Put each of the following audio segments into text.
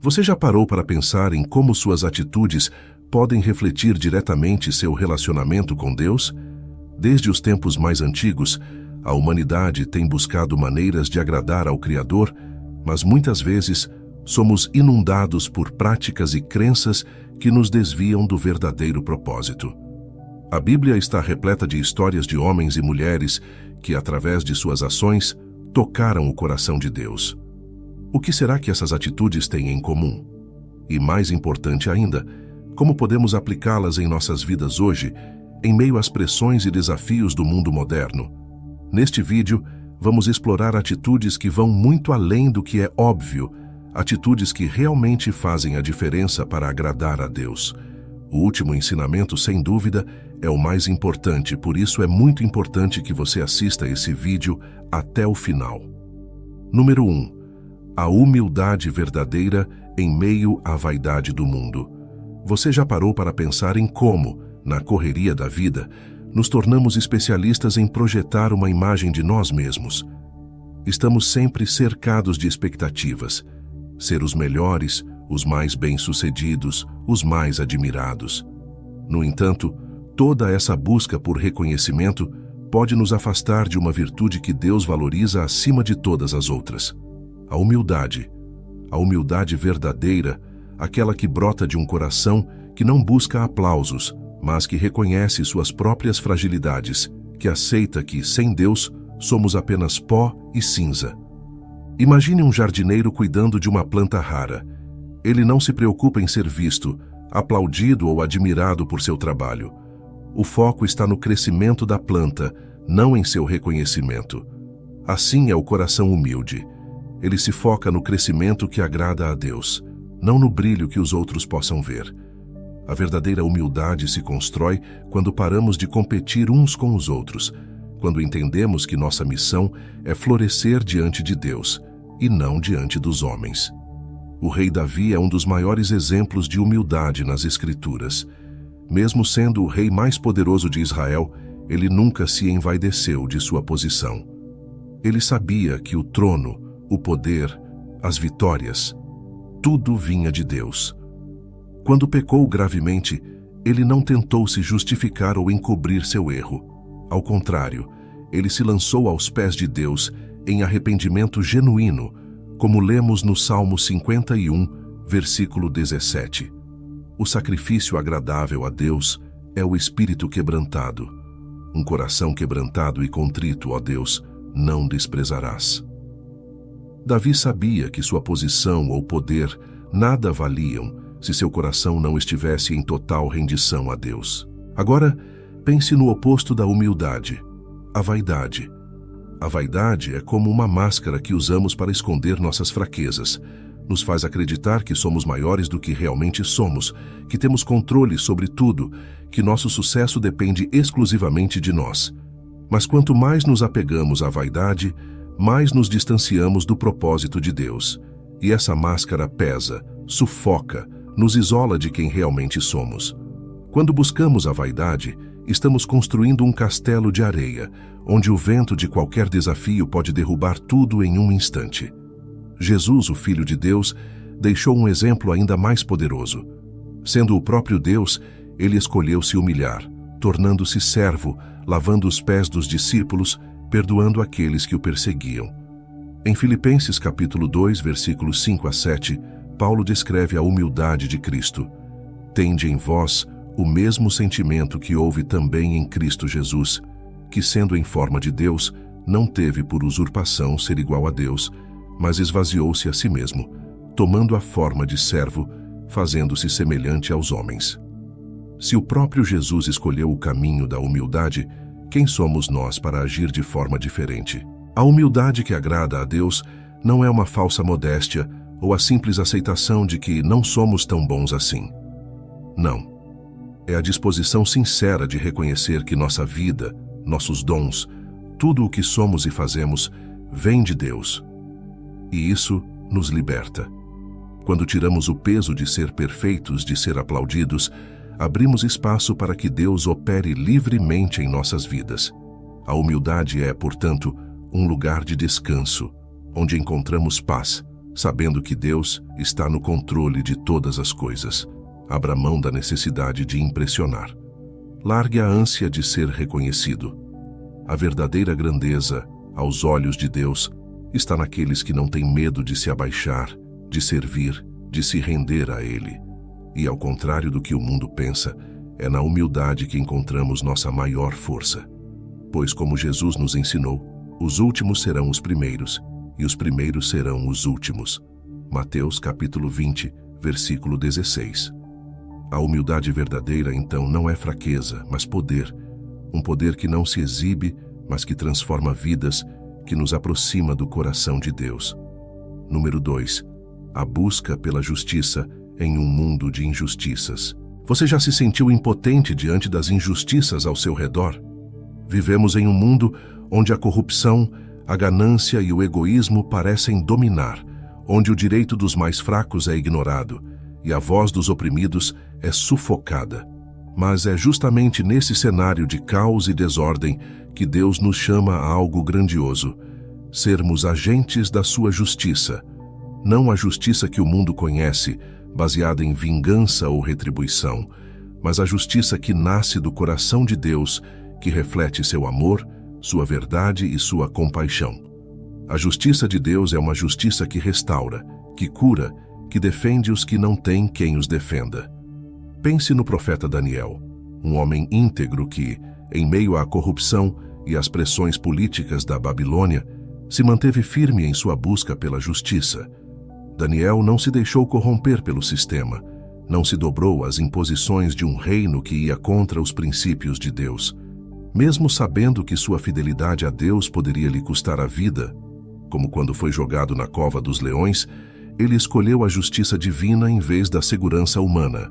Você já parou para pensar em como suas atitudes podem refletir diretamente seu relacionamento com Deus? Desde os tempos mais antigos, a humanidade tem buscado maneiras de agradar ao Criador, mas muitas vezes somos inundados por práticas e crenças que nos desviam do verdadeiro propósito. A Bíblia está repleta de histórias de homens e mulheres que, através de suas ações, tocaram o coração de Deus. O que será que essas atitudes têm em comum? E mais importante ainda, como podemos aplicá-las em nossas vidas hoje, em meio às pressões e desafios do mundo moderno? Neste vídeo, vamos explorar atitudes que vão muito além do que é óbvio, atitudes que realmente fazem a diferença para agradar a Deus. O último ensinamento, sem dúvida, é o mais importante, por isso é muito importante que você assista esse vídeo até o final. Número 1. A humildade verdadeira em meio à vaidade do mundo. Você já parou para pensar em como, na correria da vida, nos tornamos especialistas em projetar uma imagem de nós mesmos? Estamos sempre cercados de expectativas. Ser os melhores, os mais bem-sucedidos, os mais admirados. No entanto, toda essa busca por reconhecimento pode nos afastar de uma virtude que Deus valoriza acima de todas as outras. A humildade. A humildade verdadeira, aquela que brota de um coração que não busca aplausos, mas que reconhece suas próprias fragilidades, que aceita que, sem Deus, somos apenas pó e cinza. Imagine um jardineiro cuidando de uma planta rara. Ele não se preocupa em ser visto, aplaudido ou admirado por seu trabalho. O foco está no crescimento da planta, não em seu reconhecimento. Assim é o coração humilde. Ele se foca no crescimento que agrada a Deus, não no brilho que os outros possam ver. A verdadeira humildade se constrói quando paramos de competir uns com os outros, quando entendemos que nossa missão é florescer diante de Deus e não diante dos homens. O rei Davi é um dos maiores exemplos de humildade nas Escrituras. Mesmo sendo o rei mais poderoso de Israel, ele nunca se envaideceu de sua posição. Ele sabia que o trono, o poder, as vitórias, tudo vinha de Deus. Quando pecou gravemente, ele não tentou se justificar ou encobrir seu erro. Ao contrário, ele se lançou aos pés de Deus em arrependimento genuíno, como lemos no Salmo 51, versículo 17. O sacrifício agradável a Deus é o espírito quebrantado. Um coração quebrantado e contrito, ó Deus, não desprezarás. Davi sabia que sua posição ou poder nada valiam se seu coração não estivesse em total rendição a Deus. Agora, pense no oposto da humildade, a vaidade. A vaidade é como uma máscara que usamos para esconder nossas fraquezas. Nos faz acreditar que somos maiores do que realmente somos, que temos controle sobre tudo, que nosso sucesso depende exclusivamente de nós. Mas quanto mais nos apegamos à vaidade, mais nos distanciamos do propósito de Deus. E essa máscara pesa, sufoca, nos isola de quem realmente somos. Quando buscamos a vaidade, estamos construindo um castelo de areia, onde o vento de qualquer desafio pode derrubar tudo em um instante. Jesus, o Filho de Deus, deixou um exemplo ainda mais poderoso. Sendo o próprio Deus, ele escolheu se humilhar, tornando-se servo, lavando os pés dos discípulos, perdoando aqueles que o perseguiam. Em Filipenses capítulo 2, versículos 5 a 7, Paulo descreve a humildade de Cristo. Tende em vós o mesmo sentimento que houve também em Cristo Jesus, que, sendo em forma de Deus, não teve por usurpação ser igual a Deus, mas esvaziou-se a si mesmo, tomando a forma de servo, fazendo-se semelhante aos homens. Se o próprio Jesus escolheu o caminho da humildade, quem somos nós para agir de forma diferente? A humildade que agrada a Deus não é uma falsa modéstia ou a simples aceitação de que não somos tão bons assim. Não. É a disposição sincera de reconhecer que nossa vida, nossos dons, tudo o que somos e fazemos, vem de Deus. E isso nos liberta. Quando tiramos o peso de ser perfeitos, de ser aplaudidos, abrimos espaço para que Deus opere livremente em nossas vidas. A humildade é, portanto, um lugar de descanso, onde encontramos paz, sabendo que Deus está no controle de todas as coisas. Abra mão da necessidade de impressionar. Largue a ânsia de ser reconhecido. A verdadeira grandeza, aos olhos de Deus, está naqueles que não têm medo de se abaixar, de servir, de se render a Ele. E ao contrário do que o mundo pensa, é na humildade que encontramos nossa maior força. Pois como Jesus nos ensinou, os últimos serão os primeiros, e os primeiros serão os últimos. Mateus capítulo 20, versículo 16. A humildade verdadeira, então, não é fraqueza, mas poder. Um poder que não se exibe, mas que transforma vidas, que nos aproxima do coração de Deus. Número 2. A busca pela justiça em um mundo de injustiças. Você já se sentiu impotente diante das injustiças ao seu redor? Vivemos em um mundo onde a corrupção, a ganância e o egoísmo parecem dominar, onde o direito dos mais fracos é ignorado e a voz dos oprimidos é sufocada. Mas é justamente nesse cenário de caos e desordem que Deus nos chama a algo grandioso: sermos agentes da sua justiça. Não a justiça que o mundo conhece, baseada em vingança ou retribuição, mas a justiça que nasce do coração de Deus, que reflete seu amor, sua verdade e sua compaixão. A justiça de Deus é uma justiça que restaura, que cura, que defende os que não têm quem os defenda. Pense no profeta Daniel, um homem íntegro que, em meio à corrupção e às pressões políticas da Babilônia, se manteve firme em sua busca pela justiça. Daniel não se deixou corromper pelo sistema, não se dobrou às imposições de um reino que ia contra os princípios de Deus. Mesmo sabendo que sua fidelidade a Deus poderia lhe custar a vida, como quando foi jogado na cova dos leões, ele escolheu a justiça divina em vez da segurança humana.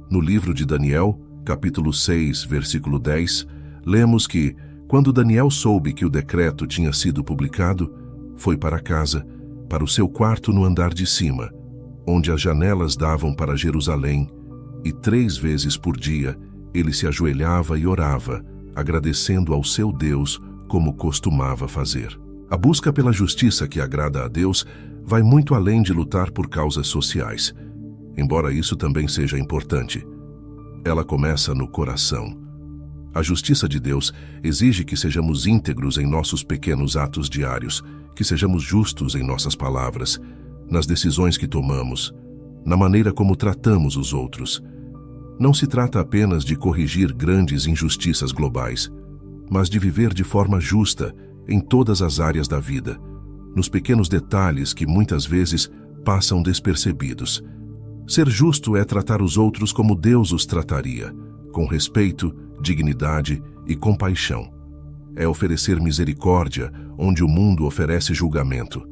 No livro de Daniel, capítulo 6, versículo 10, lemos que, quando Daniel soube que o decreto tinha sido publicado, foi para casa, para o seu quarto no andar de cima, onde as janelas davam para Jerusalém, e 3 vezes por dia ele se ajoelhava e orava, agradecendo ao seu Deus como costumava fazer. A busca pela justiça que agrada a Deus vai muito além de lutar por causas sociais, embora isso também seja importante. Ela começa no coração. A justiça de Deus exige que sejamos íntegros em nossos pequenos atos diários, que sejamos justos em nossas palavras, nas decisões que tomamos, na maneira como tratamos os outros. Não se trata apenas de corrigir grandes injustiças globais, mas de viver de forma justa em todas as áreas da vida, nos pequenos detalhes que muitas vezes passam despercebidos. Ser justo é tratar os outros como Deus os trataria, com respeito, dignidade e compaixão. É oferecer misericórdia onde o mundo oferece julgamento.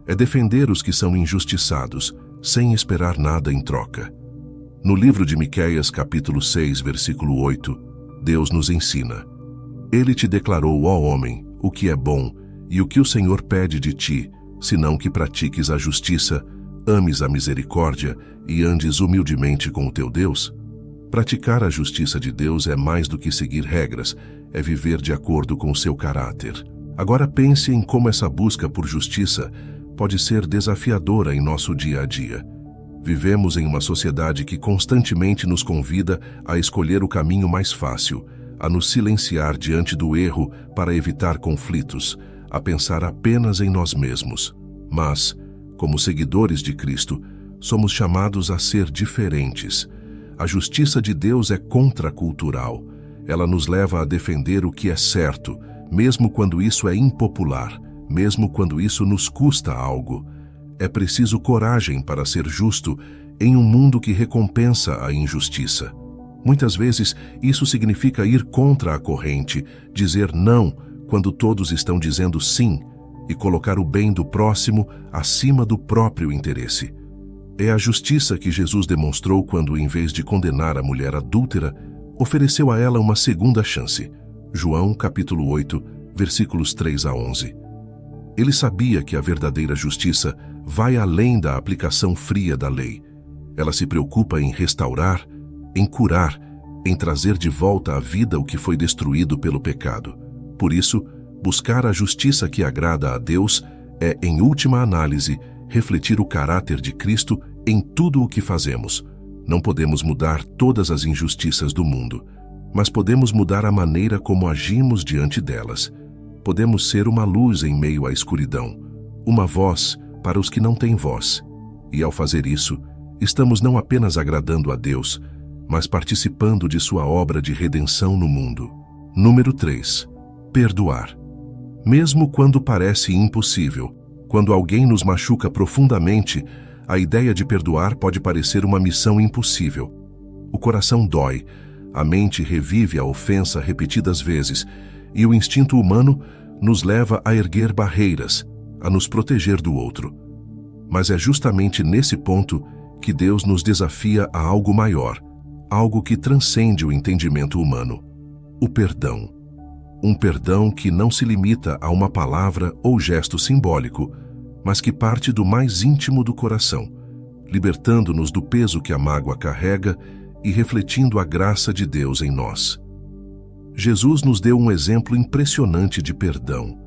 É defender os que são injustiçados, sem esperar nada em troca. No livro de Miqueias, capítulo 6, versículo 8, Deus nos ensina: Ele te declarou, ó homem, o que é bom e o que o Senhor pede de ti, senão que pratiques a justiça, ames a misericórdia e andes humildemente com o teu Deus. Praticar a justiça de Deus é mais do que seguir regras, é viver de acordo com o seu caráter. Agora pense em como essa busca por justiça pode ser desafiadora em nosso dia a dia. Vivemos em uma sociedade que constantemente nos convida a escolher o caminho mais fácil, a nos silenciar diante do erro para evitar conflitos, a pensar apenas em nós mesmos. Mas, como seguidores de Cristo, somos chamados a ser diferentes. A justiça de Deus é contracultural. Ela nos leva a defender o que é certo, mesmo quando isso é impopular, mesmo quando isso nos custa algo. É preciso coragem para ser justo em um mundo que recompensa a injustiça. Muitas vezes, isso significa ir contra a corrente, dizer não quando todos estão dizendo sim, e colocar o bem do próximo acima do próprio interesse. É a justiça que Jesus demonstrou quando, em vez de condenar a mulher adúltera, ofereceu a ela uma segunda chance. João, capítulo 8, versículos 3 a 11. Ele sabia que a verdadeira justiça vai além da aplicação fria da lei. Ela se preocupa em restaurar, em curar, em trazer de volta à vida o que foi destruído pelo pecado. Por isso, buscar a justiça que agrada a Deus é, em última análise, refletir o caráter de Cristo em tudo o que fazemos. Não podemos mudar todas as injustiças do mundo, mas podemos mudar a maneira como agimos diante delas. Podemos ser uma luz em meio à escuridão, uma voz para os que não têm voz. E ao fazer isso, estamos não apenas agradando a Deus, mas participando de sua obra de redenção no mundo. Número 3. Perdoar. Mesmo quando parece impossível, quando alguém nos machuca profundamente, a ideia de perdoar pode parecer uma missão impossível. O coração dói, a mente revive a ofensa repetidas vezes, e o instinto humano nos leva a erguer barreiras, a nos proteger do outro. Mas é justamente nesse ponto que Deus nos desafia a algo maior, algo que transcende o entendimento humano: o perdão. Um perdão que não se limita a uma palavra ou gesto simbólico, mas que parte do mais íntimo do coração, libertando-nos do peso que a mágoa carrega e refletindo a graça de Deus em nós. Jesus nos deu um exemplo impressionante de perdão.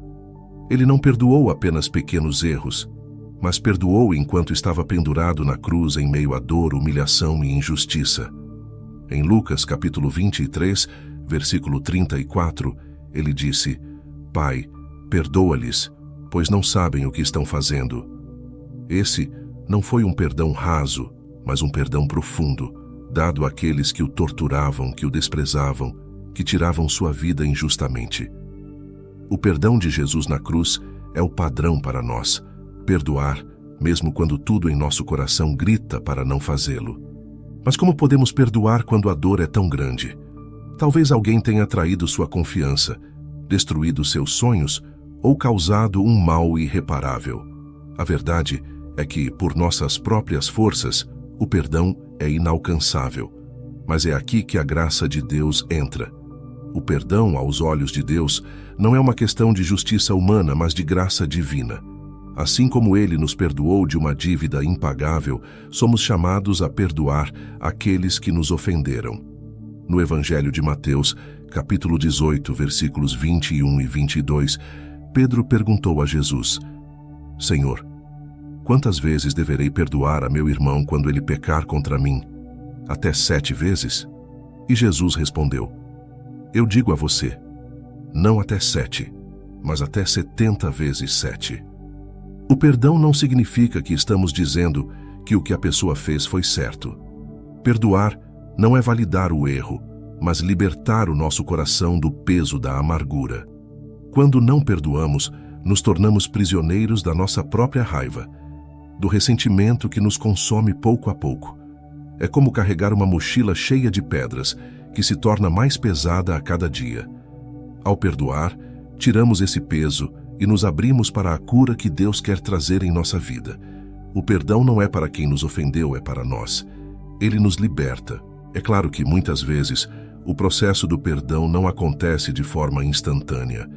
Ele não perdoou apenas pequenos erros, mas perdoou enquanto estava pendurado na cruz em meio à dor, humilhação e injustiça. Em Lucas capítulo 23, versículo 34, ele disse: Pai, perdoa-lhes, pois não sabem o que estão fazendo. Esse não foi um perdão raso, mas um perdão profundo, dado àqueles que o torturavam, que o desprezavam, que tiravam sua vida injustamente. O perdão de Jesus na cruz é o padrão para nós. Perdoar, mesmo quando tudo em nosso coração grita para não fazê-lo. Mas como podemos perdoar quando a dor é tão grande? Talvez alguém tenha traído sua confiança, destruído seus sonhos ou causado um mal irreparável. A verdade é que, por nossas próprias forças, o perdão é inalcançável. Mas é aqui que a graça de Deus entra. O perdão, aos olhos de Deus, não é uma questão de justiça humana, mas de graça divina. Assim como Ele nos perdoou de uma dívida impagável, somos chamados a perdoar aqueles que nos ofenderam. No Evangelho de Mateus, capítulo 18, versículos 21 e 22, Pedro perguntou a Jesus: Senhor, quantas vezes deverei perdoar a meu irmão quando ele pecar contra mim? Até 7 vezes? E Jesus respondeu: Eu digo a você, não até 7, mas até 70 vezes 7. O perdão não significa que estamos dizendo que o que a pessoa fez foi certo. Perdoar não é validar o erro, mas libertar o nosso coração do peso da amargura. Quando não perdoamos, nos tornamos prisioneiros da nossa própria raiva, do ressentimento que nos consome pouco a pouco. É como carregar uma mochila cheia de pedras, que se torna mais pesada a cada dia. Ao perdoar, tiramos esse peso e nos abrimos para a cura que Deus quer trazer em nossa vida. O perdão não é para quem nos ofendeu, é para nós. Ele nos liberta. É claro que, muitas vezes, o processo do perdão não acontece de forma instantânea.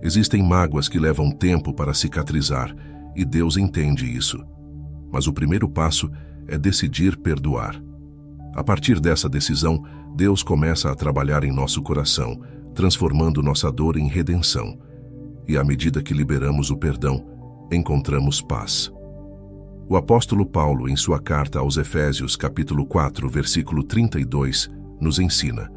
Existem mágoas que levam tempo para cicatrizar, e Deus entende isso. Mas o primeiro passo é decidir perdoar. A partir dessa decisão, Deus começa a trabalhar em nosso coração, transformando nossa dor em redenção. E à medida que liberamos o perdão, encontramos paz. O apóstolo Paulo, em sua carta aos Efésios, capítulo 4, versículo 32, nos ensina: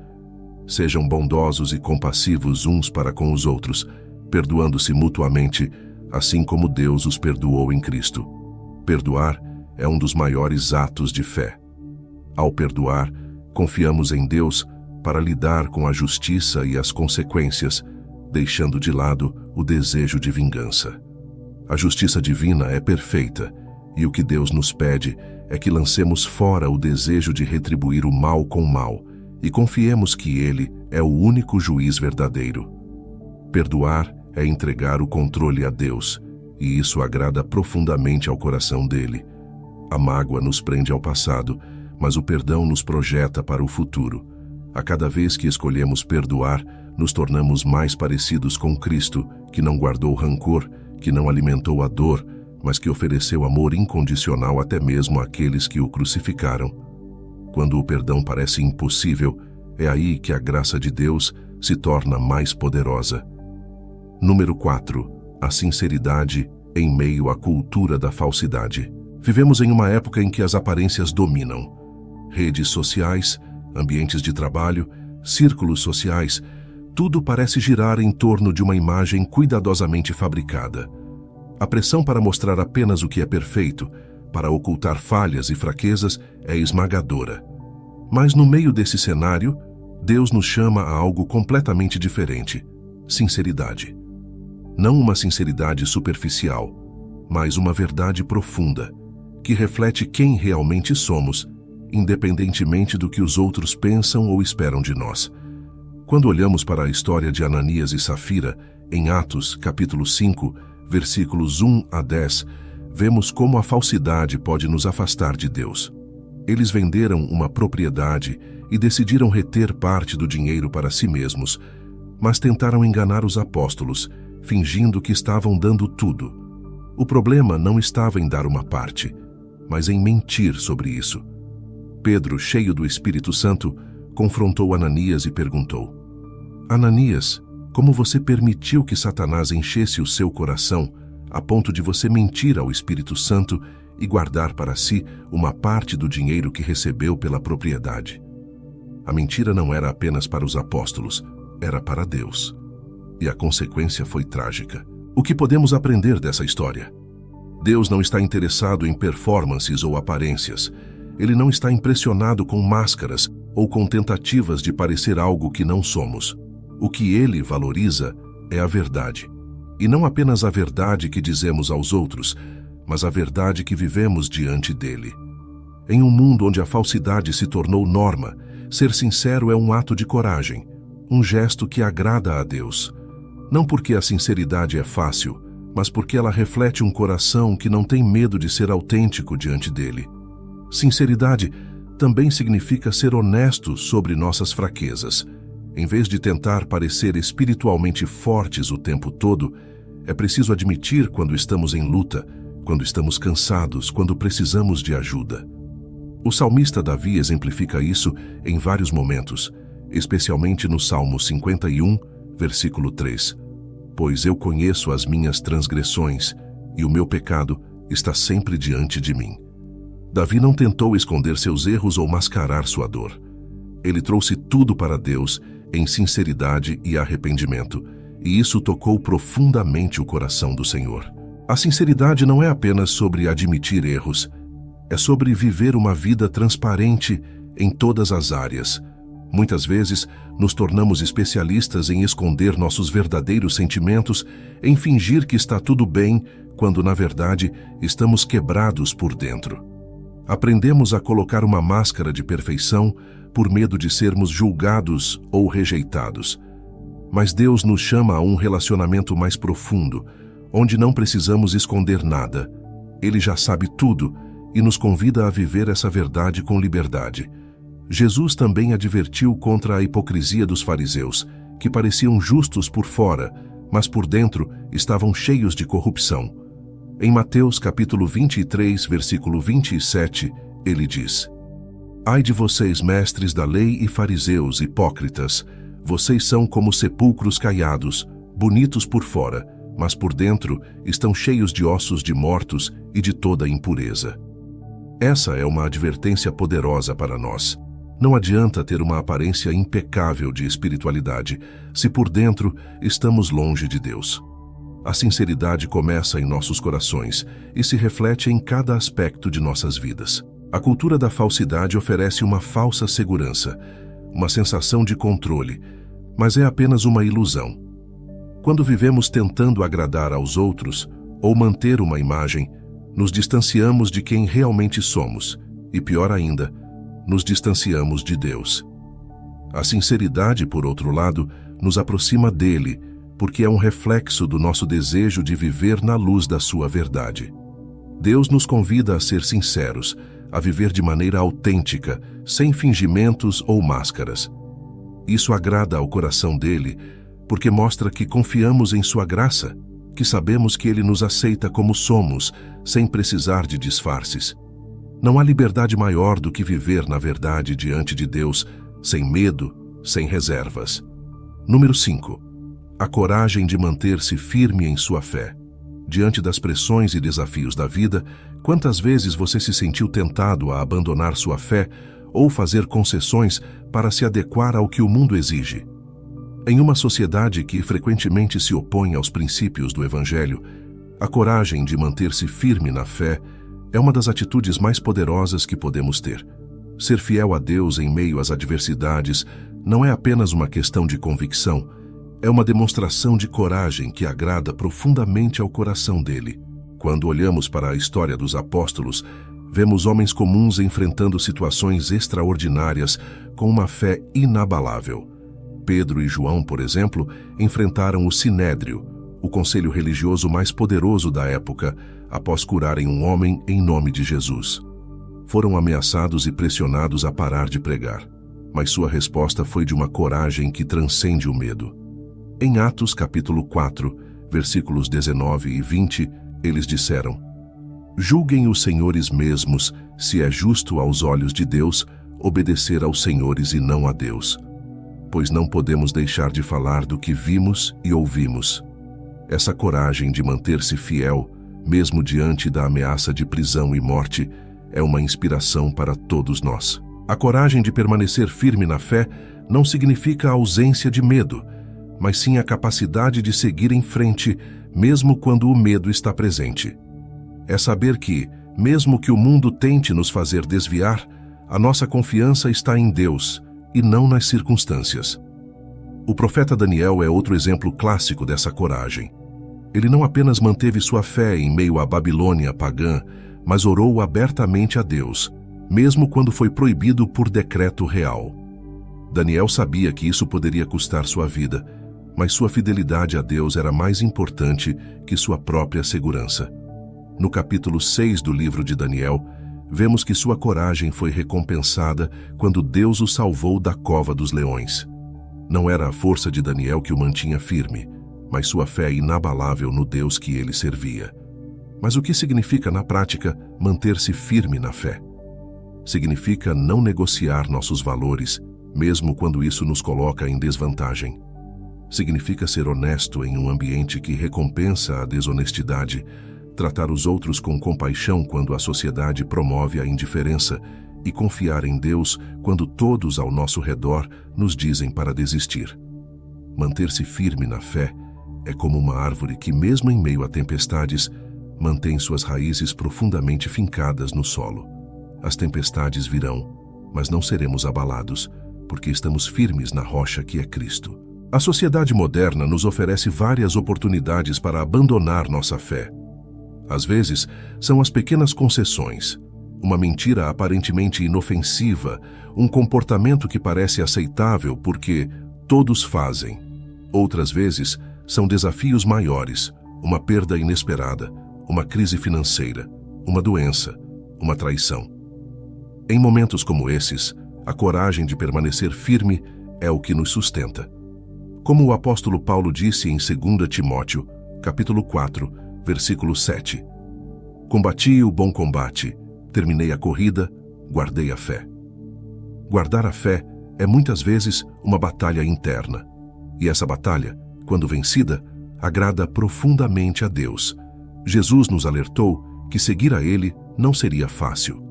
Sejam bondosos e compassivos uns para com os outros, perdoando-se mutuamente, assim como Deus os perdoou em Cristo. Perdoar é um dos maiores atos de fé. Ao perdoar, confiamos em Deus para lidar com a justiça e as consequências, deixando de lado o desejo de vingança. A justiça divina é perfeita, e o que Deus nos pede é que lancemos fora o desejo de retribuir o mal com o mal e confiemos que Ele é o único juiz verdadeiro. Perdoar é entregar o controle a Deus, e isso agrada profundamente ao coração dele. A mágoa nos prende ao passado, mas o perdão nos projeta para o futuro. A cada vez que escolhemos perdoar, nos tornamos mais parecidos com Cristo, que não guardou rancor, que não alimentou a dor, mas que ofereceu amor incondicional até mesmo àqueles que o crucificaram. Quando o perdão parece impossível, é aí que a graça de Deus se torna mais poderosa. Número 4. A sinceridade em meio à cultura da falsidade. Vivemos em uma época em que as aparências dominam. Redes sociais, ambientes de trabalho, círculos sociais, tudo parece girar em torno de uma imagem cuidadosamente fabricada. A pressão para mostrar apenas o que é perfeito, para ocultar falhas e fraquezas, é esmagadora. Mas no meio desse cenário, Deus nos chama a algo completamente diferente: sinceridade. Não uma sinceridade superficial, mas uma verdade profunda, que reflete quem realmente somos, independentemente do que os outros pensam ou esperam de nós. Quando olhamos para a história de Ananias e Safira, em Atos, capítulo 5, versículos 1 a 10, vemos como a falsidade pode nos afastar de Deus. Eles venderam uma propriedade e decidiram reter parte do dinheiro para si mesmos, mas tentaram enganar os apóstolos, fingindo que estavam dando tudo. O problema não estava em dar uma parte, mas em mentir sobre isso. Pedro, cheio do Espírito Santo, confrontou Ananias e perguntou: Ananias, como você permitiu que Satanás enchesse o seu coração a ponto de você mentir ao Espírito Santo e guardar para si uma parte do dinheiro que recebeu pela propriedade? A mentira não era apenas para os apóstolos, era para Deus. E a consequência foi trágica. O que podemos aprender dessa história? Deus não está interessado em performances ou aparências. Ele não está impressionado com máscaras ou com tentativas de parecer algo que não somos. O que ele valoriza é a verdade. E não apenas a verdade que dizemos aos outros, mas a verdade que vivemos diante dele. Em um mundo onde a falsidade se tornou norma, ser sincero é um ato de coragem, um gesto que agrada a Deus. Não porque a sinceridade é fácil, mas porque ela reflete um coração que não tem medo de ser autêntico diante dele. Sinceridade também significa ser honesto sobre nossas fraquezas. Em vez de tentar parecer espiritualmente fortes o tempo todo, é preciso admitir quando estamos em luta, quando estamos cansados, quando precisamos de ajuda. O salmista Davi exemplifica isso em vários momentos, especialmente no Salmo 51, versículo 3. Pois eu conheço as minhas transgressões, e o meu pecado está sempre diante de mim. Davi não tentou esconder seus erros ou mascarar sua dor. Ele trouxe tudo para Deus em sinceridade e arrependimento, e isso tocou profundamente o coração do Senhor. A sinceridade não é apenas sobre admitir erros, é sobre viver uma vida transparente em todas as áreas. Muitas vezes, nos tornamos especialistas em esconder nossos verdadeiros sentimentos, em fingir que está tudo bem, quando, na verdade, estamos quebrados por dentro. Aprendemos a colocar uma máscara de perfeição por medo de sermos julgados ou rejeitados. Mas Deus nos chama a um relacionamento mais profundo, onde não precisamos esconder nada. Ele já sabe tudo e nos convida a viver essa verdade com liberdade. Jesus também advertiu contra a hipocrisia dos fariseus, que pareciam justos por fora, mas por dentro estavam cheios de corrupção. Em Mateus capítulo 23, versículo 27, ele diz: Ai de vocês, mestres da lei e fariseus, hipócritas! Vocês são como sepulcros caiados, bonitos por fora, mas por dentro estão cheios de ossos de mortos e de toda impureza. Essa é uma advertência poderosa para nós. Não adianta ter uma aparência impecável de espiritualidade se por dentro estamos longe de Deus. A sinceridade começa em nossos corações e se reflete em cada aspecto de nossas vidas. A cultura da falsidade oferece uma falsa segurança, uma sensação de controle, mas é apenas uma ilusão. Quando vivemos tentando agradar aos outros ou manter uma imagem, nos distanciamos de quem realmente somos e, pior ainda, nos distanciamos de Deus. A sinceridade, por outro lado, nos aproxima dele, porque é um reflexo do nosso desejo de viver na luz da sua verdade. Deus nos convida a ser sinceros, a viver de maneira autêntica, sem fingimentos ou máscaras. Isso agrada ao coração dele, porque mostra que confiamos em sua graça, que sabemos que ele nos aceita como somos, sem precisar de disfarces. Não há liberdade maior do que viver na verdade diante de Deus, sem medo, sem reservas. Número 5. A coragem de manter-se firme em sua fé. Diante das pressões e desafios da vida, quantas vezes você se sentiu tentado a abandonar sua fé ou fazer concessões para se adequar ao que o mundo exige? Em uma sociedade que frequentemente se opõe aos princípios do Evangelho, a coragem de manter-se firme na fé é uma das atitudes mais poderosas que podemos ter. Ser fiel a Deus em meio às adversidades não é apenas uma questão de convicção, é uma demonstração de coragem que agrada profundamente ao coração dele. Quando olhamos para a história dos apóstolos, vemos homens comuns enfrentando situações extraordinárias com uma fé inabalável. Pedro e João, por exemplo, enfrentaram o Sinédrio, o conselho religioso mais poderoso da época, após curarem um homem em nome de Jesus. Foram ameaçados e pressionados a parar de pregar, mas sua resposta foi de uma coragem que transcende o medo. Em Atos capítulo 4, versículos 19 e 20, eles disseram: "Julguem os senhores mesmos se é justo aos olhos de Deus obedecer aos senhores e não a Deus, pois não podemos deixar de falar do que vimos e ouvimos." Essa coragem de manter-se fiel, mesmo diante da ameaça de prisão e morte, é uma inspiração para todos nós. A coragem de permanecer firme na fé não significa a ausência de medo, mas sim a capacidade de seguir em frente, mesmo quando o medo está presente. É saber que, mesmo que o mundo tente nos fazer desviar, a nossa confiança está em Deus e não nas circunstâncias. O profeta Daniel é outro exemplo clássico dessa coragem. Ele não apenas manteve sua fé em meio à Babilônia pagã, mas orou abertamente a Deus, mesmo quando foi proibido por decreto real. Daniel sabia que isso poderia custar sua vida, mas sua fidelidade a Deus era mais importante que sua própria segurança. No capítulo 6 do livro de Daniel, vemos que sua coragem foi recompensada quando Deus o salvou da cova dos leões. Não era a força de Daniel que o mantinha firme, mas sua fé inabalável no Deus que ele servia. Mas o que significa, na prática, manter-se firme na fé? Significa não negociar nossos valores, mesmo quando isso nos coloca em desvantagem. Significa ser honesto em um ambiente que recompensa a desonestidade, tratar os outros com compaixão quando a sociedade promove a indiferença e confiar em Deus quando todos ao nosso redor nos dizem para desistir. Manter-se firme na fé é como uma árvore que, mesmo em meio a tempestades, mantém suas raízes profundamente fincadas no solo. As tempestades virão, mas não seremos abalados, porque estamos firmes na rocha que é Cristo. A sociedade moderna nos oferece várias oportunidades para abandonar nossa fé. Às vezes, são as pequenas concessões, uma mentira aparentemente inofensiva, um comportamento que parece aceitável porque todos fazem. Outras vezes, são desafios maiores, uma perda inesperada, uma crise financeira, uma doença, uma traição. Em momentos como esses, a coragem de permanecer firme é o que nos sustenta. Como o apóstolo Paulo disse em 2 Timóteo, capítulo 4, versículo 7. "Combati o bom combate, terminei a corrida, guardei a fé." Guardar a fé é muitas vezes uma batalha interna. E essa batalha, quando vencida, agrada profundamente a Deus. Jesus nos alertou que seguir a Ele não seria fácil.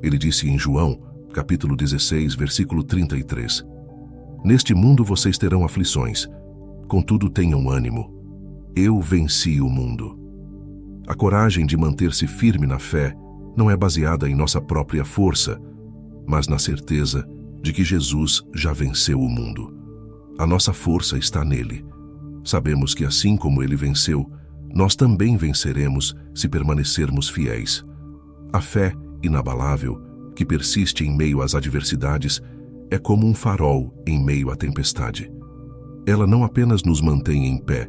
Ele disse em João, capítulo 16, versículo 33. "Neste mundo vocês terão aflições, contudo tenham ânimo. Eu venci o mundo." A coragem de manter-se firme na fé não é baseada em nossa própria força, mas na certeza de que Jesus já venceu o mundo. A nossa força está nele. Sabemos que assim como ele venceu, nós também venceremos se permanecermos fiéis. A fé inabalável, que persiste em meio às adversidades, é como um farol em meio à tempestade. Ela não apenas nos mantém em pé,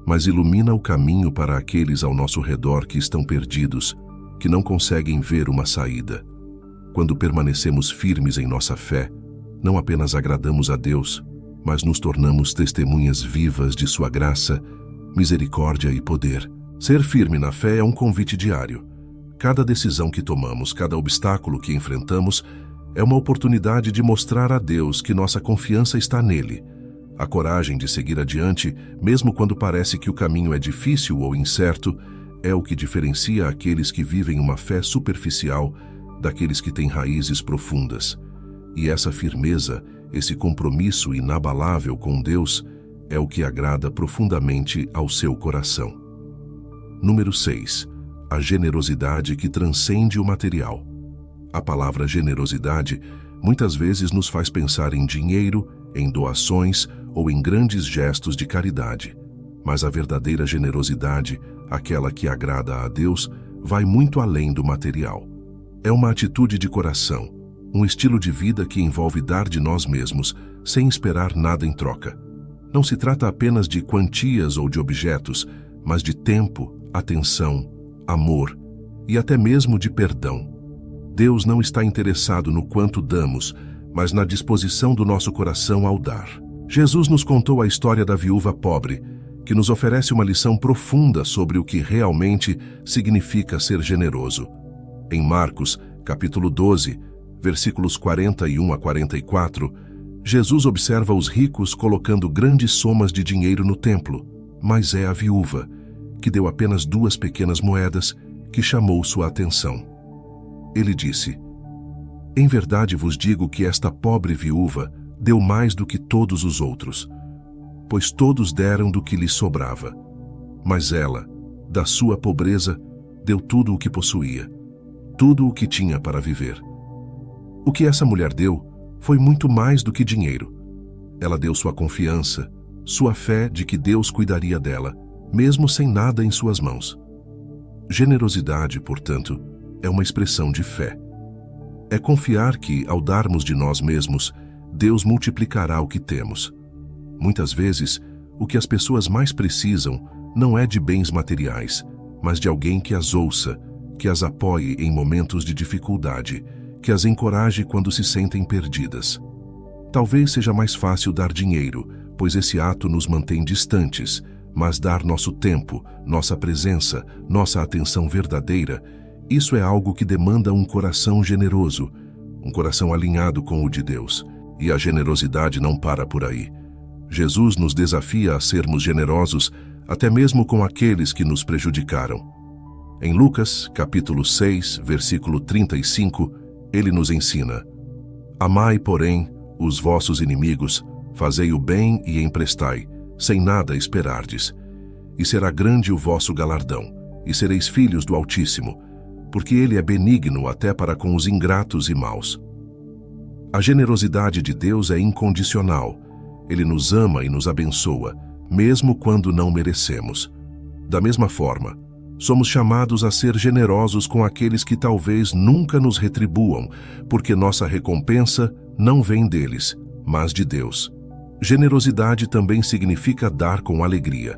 mas ilumina o caminho para aqueles ao nosso redor que estão perdidos, que não conseguem ver uma saída. Quando permanecemos firmes em nossa fé, não apenas agradamos a Deus, mas nos tornamos testemunhas vivas de sua graça, misericórdia e poder. Ser firme na fé é um convite diário. Cada decisão que tomamos, cada obstáculo que enfrentamos, é uma oportunidade de mostrar a Deus que nossa confiança está nele. A coragem de seguir adiante, mesmo quando parece que o caminho é difícil ou incerto, é o que diferencia aqueles que vivem uma fé superficial daqueles que têm raízes profundas. E essa firmeza, esse compromisso inabalável com Deus, é o que agrada profundamente ao seu coração. Número 6. A generosidade que transcende o material. A palavra generosidade muitas vezes nos faz pensar em dinheiro, em doações ou em grandes gestos de caridade. Mas a verdadeira generosidade, aquela que agrada a Deus, vai muito além do material. É uma atitude de coração, um estilo de vida que envolve dar de nós mesmos, sem esperar nada em troca. Não se trata apenas de quantias ou de objetos, mas de tempo, atenção, amor e até mesmo de perdão. Deus não está interessado no quanto damos, mas na disposição do nosso coração ao dar. Jesus nos contou a história da viúva pobre, que nos oferece uma lição profunda sobre o que realmente significa ser generoso. Em Marcos, capítulo 12, versículos 41 a 44, Jesus observa os ricos colocando grandes somas de dinheiro no templo, mas é a viúva, que deu apenas 2 pequenas moedas, que chamou sua atenção. Ele disse: "Em verdade vos digo que esta pobre viúva deu mais do que todos os outros, pois todos deram do que lhes sobrava. Mas ela, da sua pobreza, deu tudo o que possuía, tudo o que tinha para viver." O que essa mulher deu foi muito mais do que dinheiro. Ela deu sua confiança, sua fé de que Deus cuidaria dela, mesmo sem nada em suas mãos. Generosidade, portanto, é uma expressão de fé. É confiar que, ao darmos de nós mesmos, Deus multiplicará o que temos. Muitas vezes, o que as pessoas mais precisam não é de bens materiais, mas de alguém que as ouça, que as apoie em momentos de dificuldade, que as encoraje quando se sentem perdidas. Talvez seja mais fácil dar dinheiro, pois esse ato nos mantém distantes, mas dar nosso tempo, nossa presença, nossa atenção verdadeira, isso é algo que demanda um coração generoso, um coração alinhado com o de Deus. E a generosidade não para por aí. Jesus nos desafia a sermos generosos até mesmo com aqueles que nos prejudicaram. Em Lucas, capítulo 6, versículo 35, ele nos ensina: "Amai, porém, os vossos inimigos, fazei o bem e emprestai, sem nada esperardes. E será grande o vosso galardão, e sereis filhos do Altíssimo, porque ele é benigno até para com os ingratos e maus." A generosidade de Deus é incondicional. Ele nos ama e nos abençoa, mesmo quando não merecemos. Da mesma forma, somos chamados a ser generosos com aqueles que talvez nunca nos retribuam, porque nossa recompensa não vem deles, mas de Deus. Generosidade também significa dar com alegria.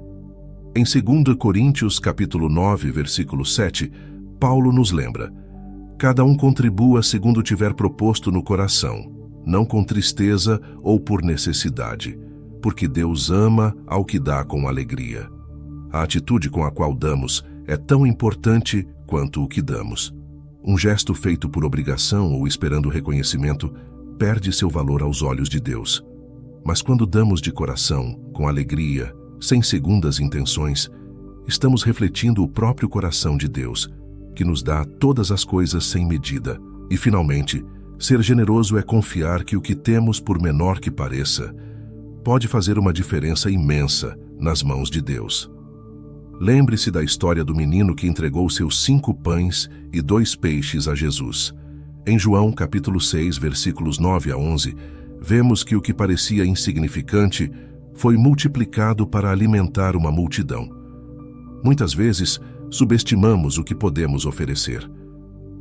Em 2 Coríntios, capítulo 9, versículo 7, Paulo nos lembra: "Cada um contribua segundo tiver proposto no coração, não com tristeza ou por necessidade, porque Deus ama ao que dá com alegria." A atitude com a qual damos é tão importante quanto o que damos. Um gesto feito por obrigação ou esperando reconhecimento perde seu valor aos olhos de Deus. Mas quando damos de coração, com alegria, sem segundas intenções, estamos refletindo o próprio coração de Deus, que nos dá todas as coisas sem medida. E, finalmente, ser generoso é confiar que o que temos, por menor que pareça, pode fazer uma diferença imensa nas mãos de Deus. Lembre-se da história do menino que entregou seus 5 pães e 2 peixes a Jesus. Em João, capítulo 6, versículos 9 a 11, vemos que o que parecia insignificante foi multiplicado para alimentar uma multidão. Muitas vezes, subestimamos o que podemos oferecer.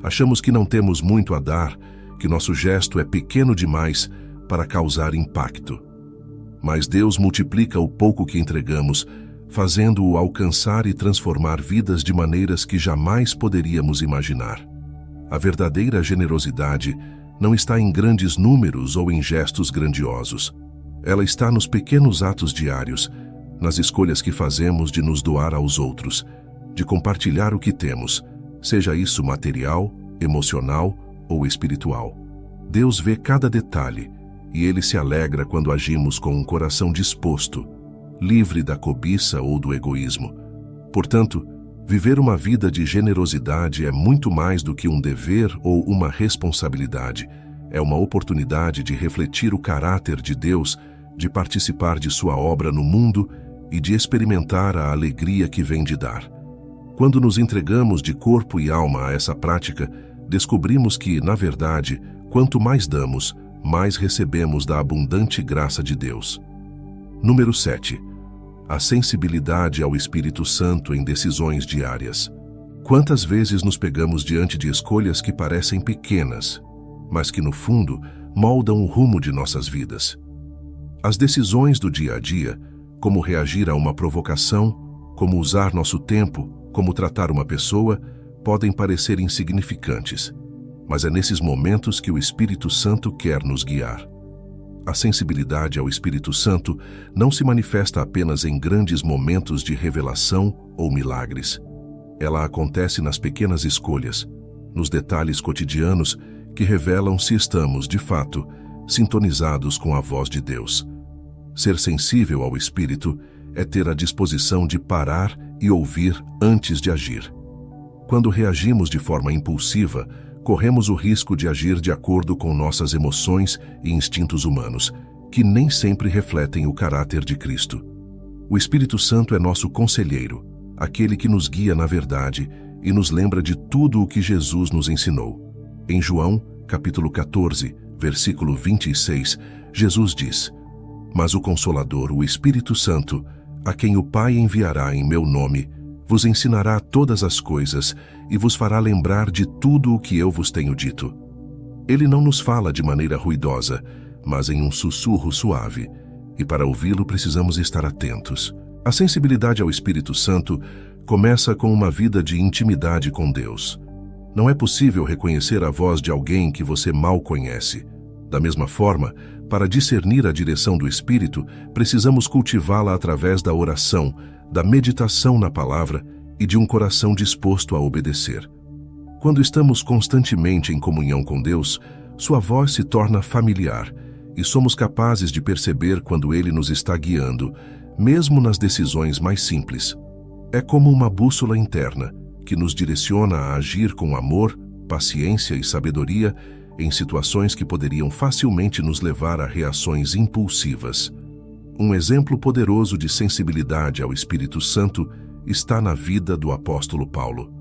Achamos que não temos muito a dar, que nosso gesto é pequeno demais para causar impacto. Mas Deus multiplica o pouco que entregamos, fazendo-o alcançar e transformar vidas de maneiras que jamais poderíamos imaginar. A verdadeira generosidade não está em grandes números ou em gestos grandiosos. Ela está nos pequenos atos diários, nas escolhas que fazemos de nos doar aos outros, de compartilhar o que temos, seja isso material, emocional ou espiritual. Deus vê cada detalhe e Ele se alegra quando agimos com um coração disposto, livre da cobiça ou do egoísmo. Portanto, Viver uma vida de generosidade é muito mais do que um dever ou uma responsabilidade. É uma oportunidade de refletir o caráter de Deus, de participar de sua obra no mundo e de experimentar a alegria que vem de dar. Quando nos entregamos de corpo e alma a essa prática, descobrimos que, na verdade, quanto mais damos, mais recebemos da abundante graça de Deus. Número 7. A sensibilidade ao Espírito Santo em decisões diárias. Quantas vezes nos pegamos diante de escolhas que parecem pequenas, mas que, no fundo, moldam o rumo de nossas vidas? As decisões do dia a dia, como reagir a uma provocação, como usar nosso tempo, como tratar uma pessoa, podem parecer insignificantes, mas é nesses momentos que o Espírito Santo quer nos guiar. A sensibilidade ao Espírito Santo não se manifesta apenas em grandes momentos de revelação ou milagres. Ela acontece nas pequenas escolhas, nos detalhes cotidianos que revelam se estamos, de fato, sintonizados com a voz de Deus. Ser sensível ao Espírito é ter a disposição de parar e ouvir antes de agir. Quando reagimos de forma impulsiva, corremos o risco de agir de acordo com nossas emoções e instintos humanos, que nem sempre refletem o caráter de Cristo. O Espírito Santo é nosso conselheiro, aquele que nos guia na verdade e nos lembra de tudo o que Jesus nos ensinou. Em João, capítulo 14, versículo 26, Jesus diz: "Mas o Consolador, o Espírito Santo, a quem o Pai enviará em meu nome, vos ensinará todas as coisas e vos fará lembrar de tudo o que eu vos tenho dito." Ele não nos fala de maneira ruidosa, mas em um sussurro suave, e para ouvi-lo precisamos estar atentos. A sensibilidade ao Espírito Santo começa com uma vida de intimidade com Deus. Não é possível reconhecer a voz de alguém que você mal conhece. Da mesma forma, para discernir a direção do Espírito, precisamos cultivá-la através da oração, da meditação na palavra e de um coração disposto a obedecer. Quando estamos constantemente em comunhão com Deus, sua voz se torna familiar e somos capazes de perceber quando Ele nos está guiando, mesmo nas decisões mais simples. É como uma bússola interna que nos direciona a agir com amor, paciência e sabedoria em situações que poderiam facilmente nos levar a reações impulsivas. Um exemplo poderoso de sensibilidade ao Espírito Santo está na vida do apóstolo Paulo.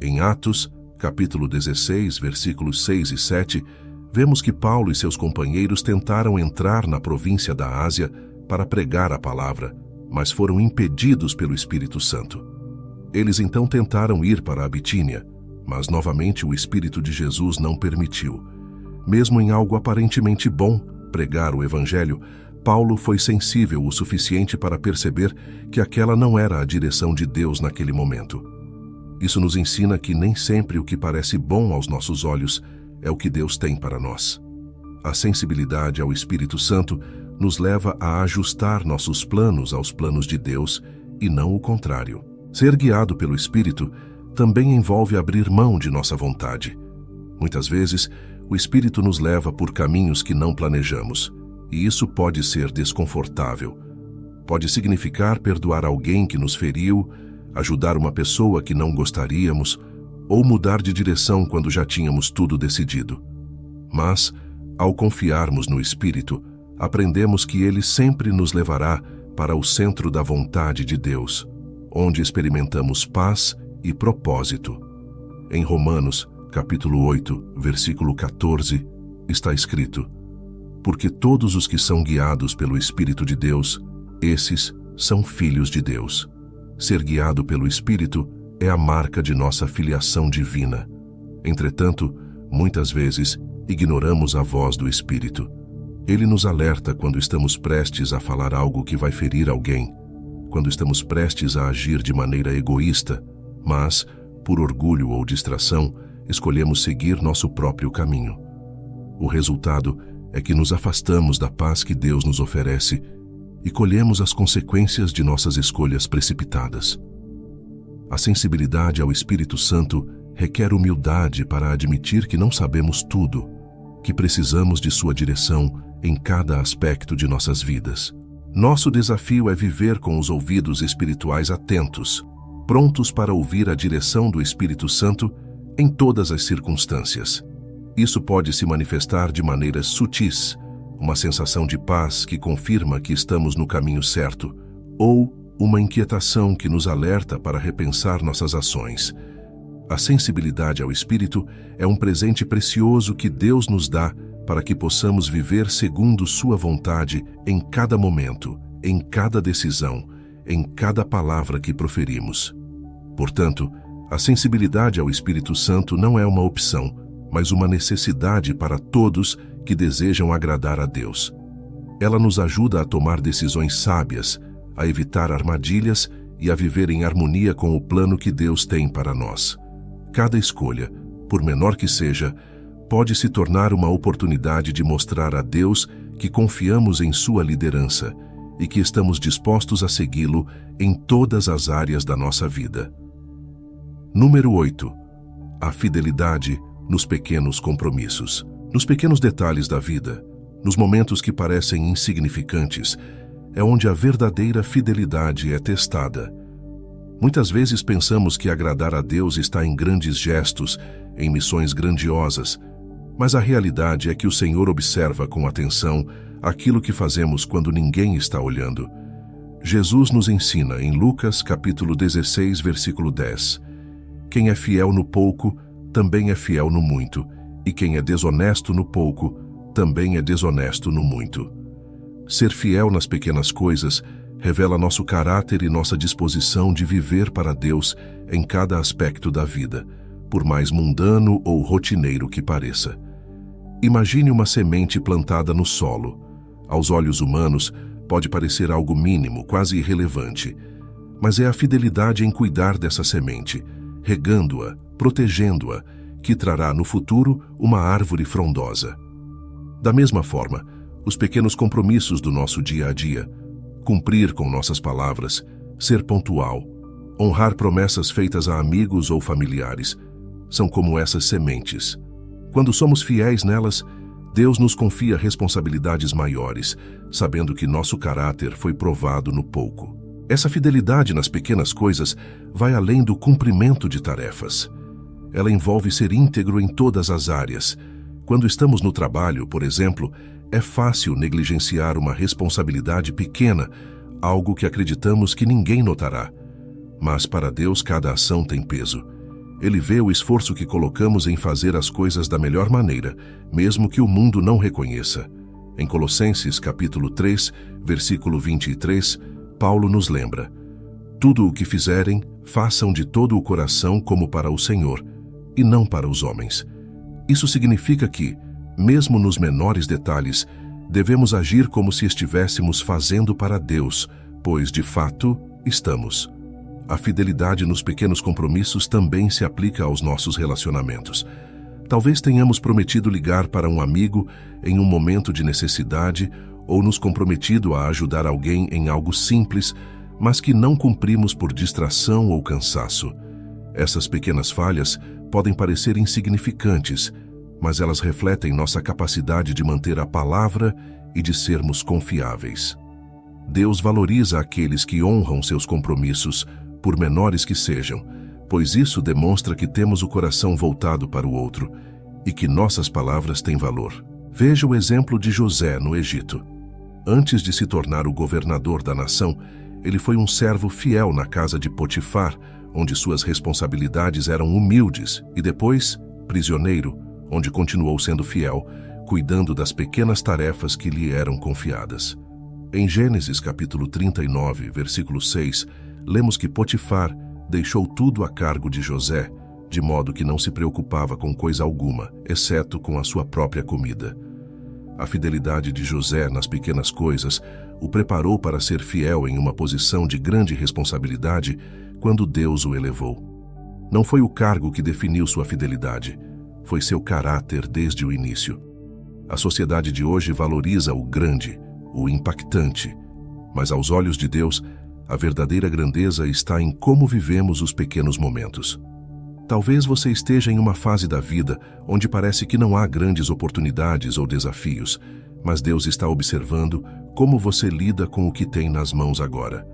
Em Atos, capítulo 16, versículos 6 e 7, vemos que Paulo e seus companheiros tentaram entrar na província da Ásia para pregar a palavra, mas foram impedidos pelo Espírito Santo. Eles então tentaram ir para a Bitínia, mas novamente o Espírito de Jesus não permitiu. Mesmo em algo aparentemente bom, pregar o Evangelho, Paulo foi sensível o suficiente para perceber que aquela não era a direção de Deus naquele momento. Isso nos ensina que nem sempre o que parece bom aos nossos olhos é o que Deus tem para nós. A sensibilidade ao Espírito Santo nos leva a ajustar nossos planos aos planos de Deus e não o contrário. Ser guiado pelo Espírito também envolve abrir mão de nossa vontade. Muitas vezes, o Espírito nos leva por caminhos que não planejamos, e isso pode ser desconfortável. Pode significar perdoar alguém que nos feriu, ajudar uma pessoa que não gostaríamos, ou mudar de direção quando já tínhamos tudo decidido. Mas, ao confiarmos no Espírito, aprendemos que Ele sempre nos levará para o centro da vontade de Deus, onde experimentamos paz e propósito. Em Romanos, capítulo 8, versículo 14, está escrito: "Porque todos os que são guiados pelo Espírito de Deus, esses são filhos de Deus." Ser guiado pelo Espírito é a marca de nossa filiação divina. Entretanto, muitas vezes, ignoramos a voz do Espírito. Ele nos alerta quando estamos prestes a falar algo que vai ferir alguém, quando estamos prestes a agir de maneira egoísta, mas, por orgulho ou distração, escolhemos seguir nosso próprio caminho. O resultado é que nos afastamos da paz que Deus nos oferece e colhemos as consequências de nossas escolhas precipitadas. A sensibilidade ao Espírito Santo requer humildade para admitir que não sabemos tudo, que precisamos de sua direção em cada aspecto de nossas vidas. Nosso desafio é viver com os ouvidos espirituais atentos, prontos para ouvir a direção do Espírito Santo em todas as circunstâncias. Isso pode se manifestar de maneiras sutis, uma sensação de paz que confirma que estamos no caminho certo, ou uma inquietação que nos alerta para repensar nossas ações. A sensibilidade ao Espírito é um presente precioso que Deus nos dá para que possamos viver segundo sua vontade em cada momento, em cada decisão, em cada palavra que proferimos. Portanto, a sensibilidade ao Espírito Santo não é uma opção, mas uma necessidade para todos que desejam agradar a Deus. Ela nos ajuda a tomar decisões sábias, a evitar armadilhas e a viver em harmonia com o plano que Deus tem para nós. Cada escolha, por menor que seja, pode se tornar uma oportunidade de mostrar a Deus que confiamos em sua liderança e que estamos dispostos a segui-lo em todas as áreas da nossa vida. Número 8. A fidelidade nos pequenos compromissos. Nos pequenos detalhes da vida, nos momentos que parecem insignificantes, é onde a verdadeira fidelidade é testada. Muitas vezes pensamos que agradar a Deus está em grandes gestos, em missões grandiosas, mas a realidade é que o Senhor observa com atenção aquilo que fazemos quando ninguém está olhando. Jesus nos ensina em Lucas capítulo 16, versículo 10. Quem é fiel no pouco, também é fiel no muito, e quem é desonesto no pouco, também é desonesto no muito. Ser fiel nas pequenas coisas revela nosso caráter e nossa disposição de viver para Deus em cada aspecto da vida, por mais mundano ou rotineiro que pareça. Imagine uma semente plantada no solo. Aos olhos humanos, pode parecer algo mínimo, quase irrelevante, mas é a fidelidade em cuidar dessa semente, regando-a, protegendo-a, que trará no futuro uma árvore frondosa. Da mesma forma, os pequenos compromissos do nosso dia a dia, cumprir com nossas palavras, ser pontual, honrar promessas feitas a amigos ou familiares, são como essas sementes. Quando somos fiéis nelas, Deus nos confia responsabilidades maiores, sabendo que nosso caráter foi provado no pouco. Essa fidelidade nas pequenas coisas vai além do cumprimento de tarefas. Ela envolve ser íntegro em todas as áreas. Quando estamos no trabalho, por exemplo, é fácil negligenciar uma responsabilidade pequena, algo que acreditamos que ninguém notará. Mas para Deus cada ação tem peso. Ele vê o esforço que colocamos em fazer as coisas da melhor maneira, mesmo que o mundo não reconheça. Em Colossenses capítulo 3, versículo 23, Paulo nos lembra: tudo o que fizerem, façam de todo o coração como para o Senhor, e não para os homens. Isso significa que, mesmo nos menores detalhes, devemos agir como se estivéssemos fazendo para Deus, pois, de fato, estamos. A fidelidade nos pequenos compromissos também se aplica aos nossos relacionamentos. Talvez tenhamos prometido ligar para um amigo em um momento de necessidade ou nos comprometido a ajudar alguém em algo simples, mas que não cumprimos por distração ou cansaço. Essas pequenas falhas podem parecer insignificantes, mas elas refletem nossa capacidade de manter a palavra e de sermos confiáveis. Deus valoriza aqueles que honram seus compromissos, por menores que sejam, pois isso demonstra que temos o coração voltado para o outro e que nossas palavras têm valor. Veja o exemplo de José no Egito. Antes de se tornar o governador da nação, ele foi um servo fiel na casa de Potifar, onde suas responsabilidades eram humildes, e depois, prisioneiro, onde continuou sendo fiel, cuidando das pequenas tarefas que lhe eram confiadas. Em Gênesis capítulo 39, versículo 6, lemos que Potifar deixou tudo a cargo de José, de modo que não se preocupava com coisa alguma, exceto com a sua própria comida. A fidelidade de José nas pequenas coisas o preparou para ser fiel em uma posição de grande responsabilidade quando Deus o elevou. Não foi o cargo que definiu sua fidelidade, foi seu caráter desde o início. A sociedade de hoje valoriza o grande, o impactante, mas aos olhos de Deus, a verdadeira grandeza está em como vivemos os pequenos momentos. Talvez você esteja em uma fase da vida onde parece que não há grandes oportunidades ou desafios, mas Deus está observando como você lida com o que tem nas mãos agora.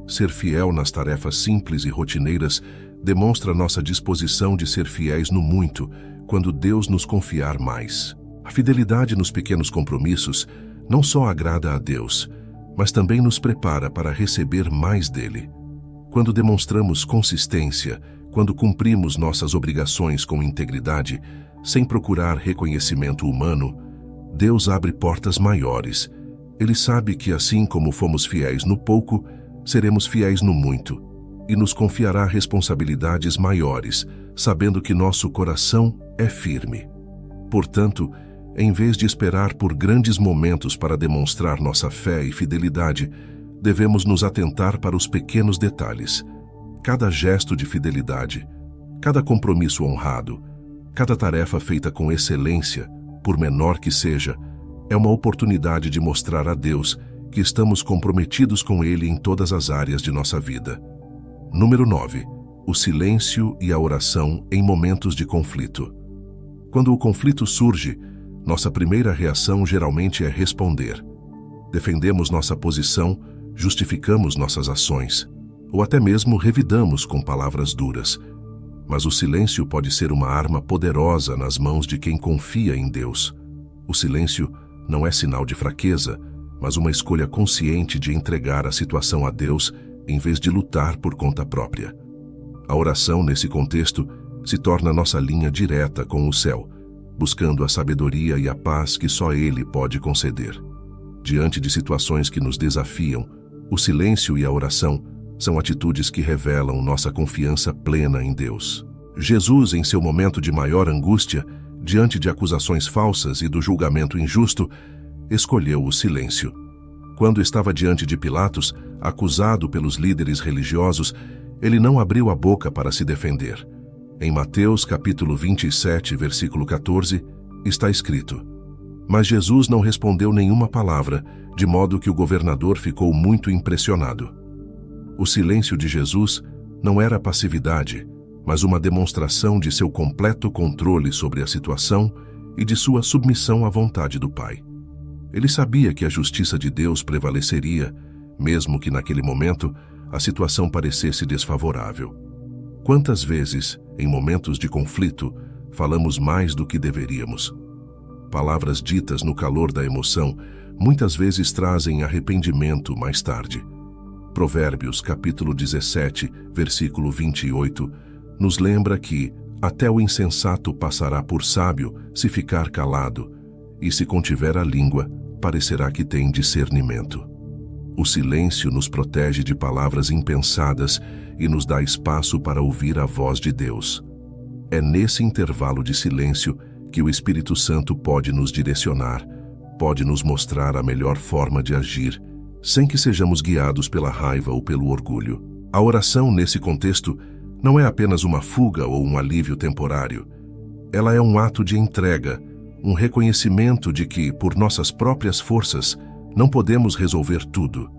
Ser fiel nas tarefas simples e rotineiras demonstra nossa disposição de ser fiéis no muito, quando Deus nos confiar mais. A fidelidade nos pequenos compromissos não só agrada a Deus, mas também nos prepara para receber mais dele. Quando demonstramos consistência, quando cumprimos nossas obrigações com integridade, sem procurar reconhecimento humano, Deus abre portas maiores. Ele sabe que assim como fomos fiéis no pouco, seremos fiéis no muito, e nos confiará responsabilidades maiores, sabendo que nosso coração é firme. Portanto, em vez de esperar por grandes momentos para demonstrar nossa fé e fidelidade, devemos nos atentar para os pequenos detalhes. Cada gesto de fidelidade, cada compromisso honrado, cada tarefa feita com excelência, por menor que seja, é uma oportunidade de mostrar a Deus que estamos comprometidos com Ele em todas as áreas de nossa vida. Número 9. O silêncio e a oração em momentos de conflito. Quando o conflito surge, nossa primeira reação geralmente é responder. Defendemos nossa posição, justificamos nossas ações, ou até mesmo revidamos com palavras duras. Mas o silêncio pode ser uma arma poderosa nas mãos de quem confia em Deus. O silêncio não é sinal de fraqueza, mas uma escolha consciente de entregar a situação a Deus em vez de lutar por conta própria. A oração, nesse contexto, se torna nossa linha direta com o céu, buscando a sabedoria e a paz que só Ele pode conceder. Diante de situações que nos desafiam, o silêncio e a oração são atitudes que revelam nossa confiança plena em Deus. Jesus, em seu momento de maior angústia, diante de acusações falsas e do julgamento injusto, escolheu o silêncio. Quando estava diante de Pilatos, acusado pelos líderes religiosos, ele não abriu a boca para se defender. Em Mateus capítulo 27, versículo 14, está escrito: Mas Jesus não respondeu nenhuma palavra, de modo que o governador ficou muito impressionado. O silêncio de Jesus não era passividade, mas uma demonstração de seu completo controle sobre a situação e de sua submissão à vontade do Pai. Ele sabia que a justiça de Deus prevaleceria, mesmo que naquele momento a situação parecesse desfavorável. Quantas vezes, em momentos de conflito, falamos mais do que deveríamos? Palavras ditas no calor da emoção muitas vezes trazem arrependimento mais tarde. Provérbios capítulo 17, versículo 28, nos lembra que até o insensato passará por sábio se ficar calado, e se contiver a língua, parecerá que tem discernimento. O silêncio nos protege de palavras impensadas e nos dá espaço para ouvir a voz de Deus. É nesse intervalo de silêncio que o Espírito Santo pode nos direcionar, pode nos mostrar a melhor forma de agir, sem que sejamos guiados pela raiva ou pelo orgulho. A oração, nesse contexto, não é apenas uma fuga ou um alívio temporário. Ela é um ato de entrega, um reconhecimento de que, por nossas próprias forças, não podemos resolver tudo.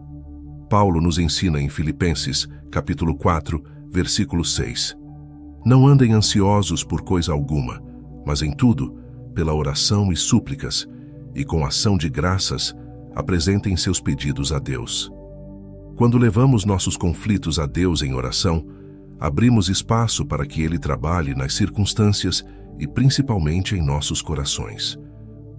Paulo nos ensina em Filipenses, capítulo 4, versículo 6. Não andem ansiosos por coisa alguma, mas em tudo, pela oração e súplicas, e com ação de graças, apresentem seus pedidos a Deus. Quando levamos nossos conflitos a Deus em oração, abrimos espaço para que Ele trabalhe nas circunstâncias e principalmente em nossos corações.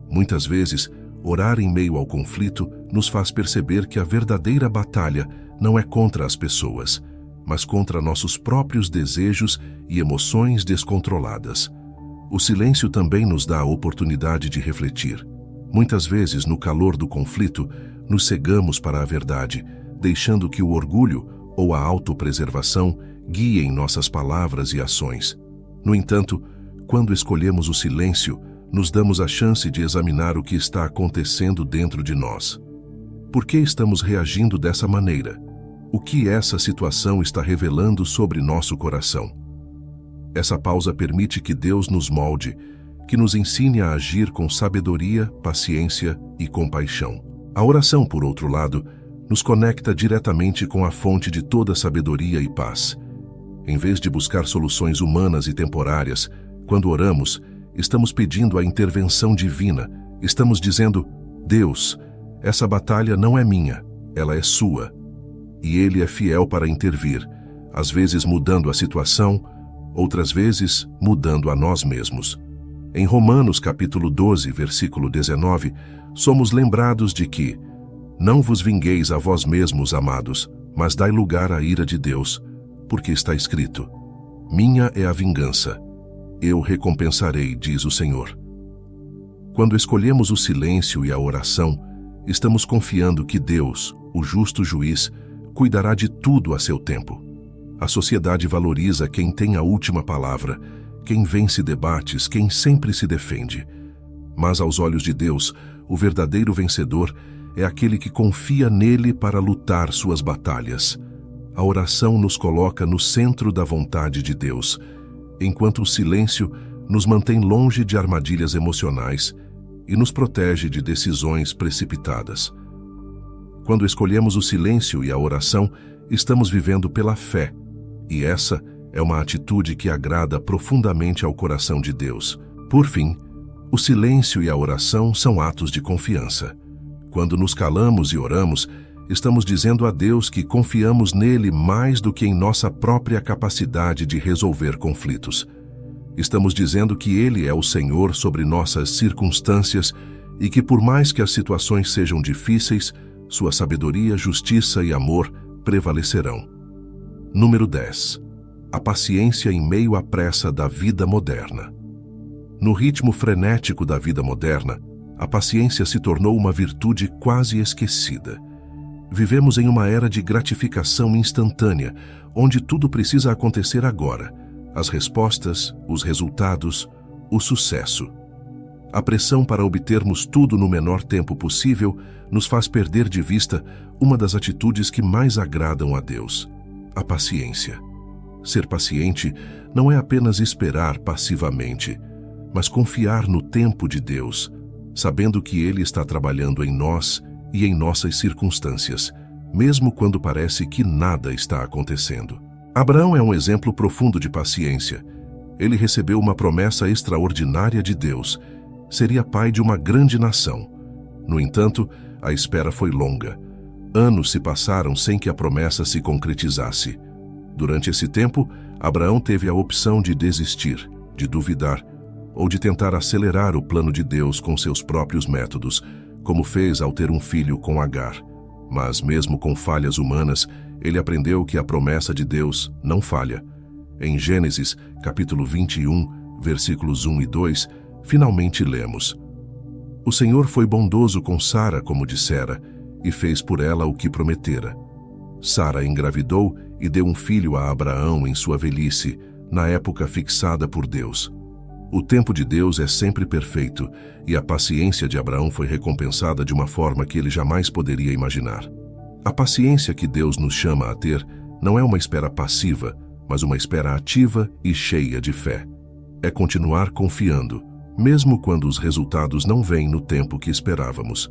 Muitas vezes, orar em meio ao conflito nos faz perceber que a verdadeira batalha não é contra as pessoas, mas contra nossos próprios desejos e emoções descontroladas. O silêncio também nos dá a oportunidade de refletir. Muitas vezes, no calor do conflito, nos cegamos para a verdade, deixando que o orgulho ou a autopreservação guiem nossas palavras e ações. No entanto, quando escolhemos o silêncio, nos damos a chance de examinar o que está acontecendo dentro de nós. Por que estamos reagindo dessa maneira? O que essa situação está revelando sobre nosso coração? Essa pausa permite que Deus nos molde, que nos ensine a agir com sabedoria, paciência e compaixão. A oração, por outro lado, nos conecta diretamente com a fonte de toda sabedoria e paz. Em vez de buscar soluções humanas e temporárias, quando oramos, estamos pedindo a intervenção divina. Estamos dizendo: Deus, essa batalha não é minha, ela é sua. e Ele é fiel para intervir, às vezes mudando a situação, outras vezes mudando a nós mesmos. Em Romanos capítulo 12, versículo 19, somos lembrados de que não vos vingueis a vós mesmos, amados, mas dai lugar à ira de Deus, porque está escrito: minha é a vingança, eu recompensarei, diz o Senhor. Quando escolhemos o silêncio e a oração, estamos confiando que Deus, o justo juiz, cuidará de tudo a seu tempo. A sociedade valoriza quem tem a última palavra, quem vence debates, quem sempre se defende. Mas aos olhos de Deus, o verdadeiro vencedor é aquele que confia nele para lutar suas batalhas. A oração nos coloca no centro da vontade de Deus, enquanto o silêncio nos mantém longe de armadilhas emocionais e nos protege de decisões precipitadas. Quando escolhemos o silêncio e a oração, estamos vivendo pela fé, e essa é uma atitude que agrada profundamente ao coração de Deus. Por fim, o silêncio e a oração são atos de confiança. Quando nos calamos e oramos, estamos dizendo a Deus que confiamos nele mais do que em nossa própria capacidade de resolver conflitos. Estamos dizendo que Ele é o Senhor sobre nossas circunstâncias e que, por mais que as situações sejam difíceis, sua sabedoria, justiça e amor prevalecerão. Número 10. A paciência em meio à pressa da vida moderna. No ritmo frenético da vida moderna, a paciência se tornou uma virtude quase esquecida. Vivemos em uma era de gratificação instantânea, onde tudo precisa acontecer agora. As respostas, os resultados, o sucesso. A pressão para obtermos tudo no menor tempo possível nos faz perder de vista uma das atitudes que mais agradam a Deus: a paciência. Ser paciente não é apenas esperar passivamente, mas confiar no tempo de Deus, sabendo que Ele está trabalhando em nós e em nossas circunstâncias, mesmo quando parece que nada está acontecendo. Abraão é um exemplo profundo de paciência. Ele recebeu uma promessa extraordinária de Deus. Seria pai de uma grande nação. No entanto, a espera foi longa. Anos se passaram sem que a promessa se concretizasse. Durante esse tempo, Abraão teve a opção de desistir, de duvidar, ou de tentar acelerar o plano de Deus com seus próprios métodos, como fez ao ter um filho com Agar. Mas mesmo com falhas humanas, ele aprendeu que a promessa de Deus não falha. Em Gênesis, capítulo 21, versículos 1 e 2, finalmente lemos: O Senhor foi bondoso com Sara, como dissera, e fez por ela o que prometera. Sara engravidou e deu um filho a Abraão em sua velhice, na época fixada por Deus. O tempo de Deus é sempre perfeito, e a paciência de Abraão foi recompensada de uma forma que ele jamais poderia imaginar. A paciência que Deus nos chama a ter não é uma espera passiva, mas uma espera ativa e cheia de fé. É continuar confiando, mesmo quando os resultados não vêm no tempo que esperávamos.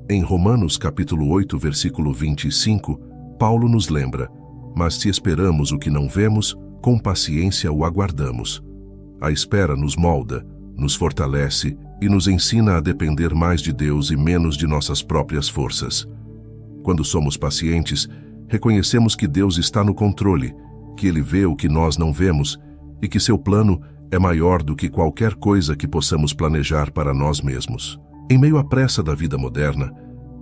Em Romanos capítulo 8, versículo 25, Paulo nos lembra: Mas se esperamos o que não vemos, com paciência o aguardamos. A espera nos molda, nos fortalece e nos ensina a depender mais de Deus e menos de nossas próprias forças. Quando somos pacientes, reconhecemos que Deus está no controle, que Ele vê o que nós não vemos e que seu plano é maior do que qualquer coisa que possamos planejar para nós mesmos. Em meio à pressa da vida moderna,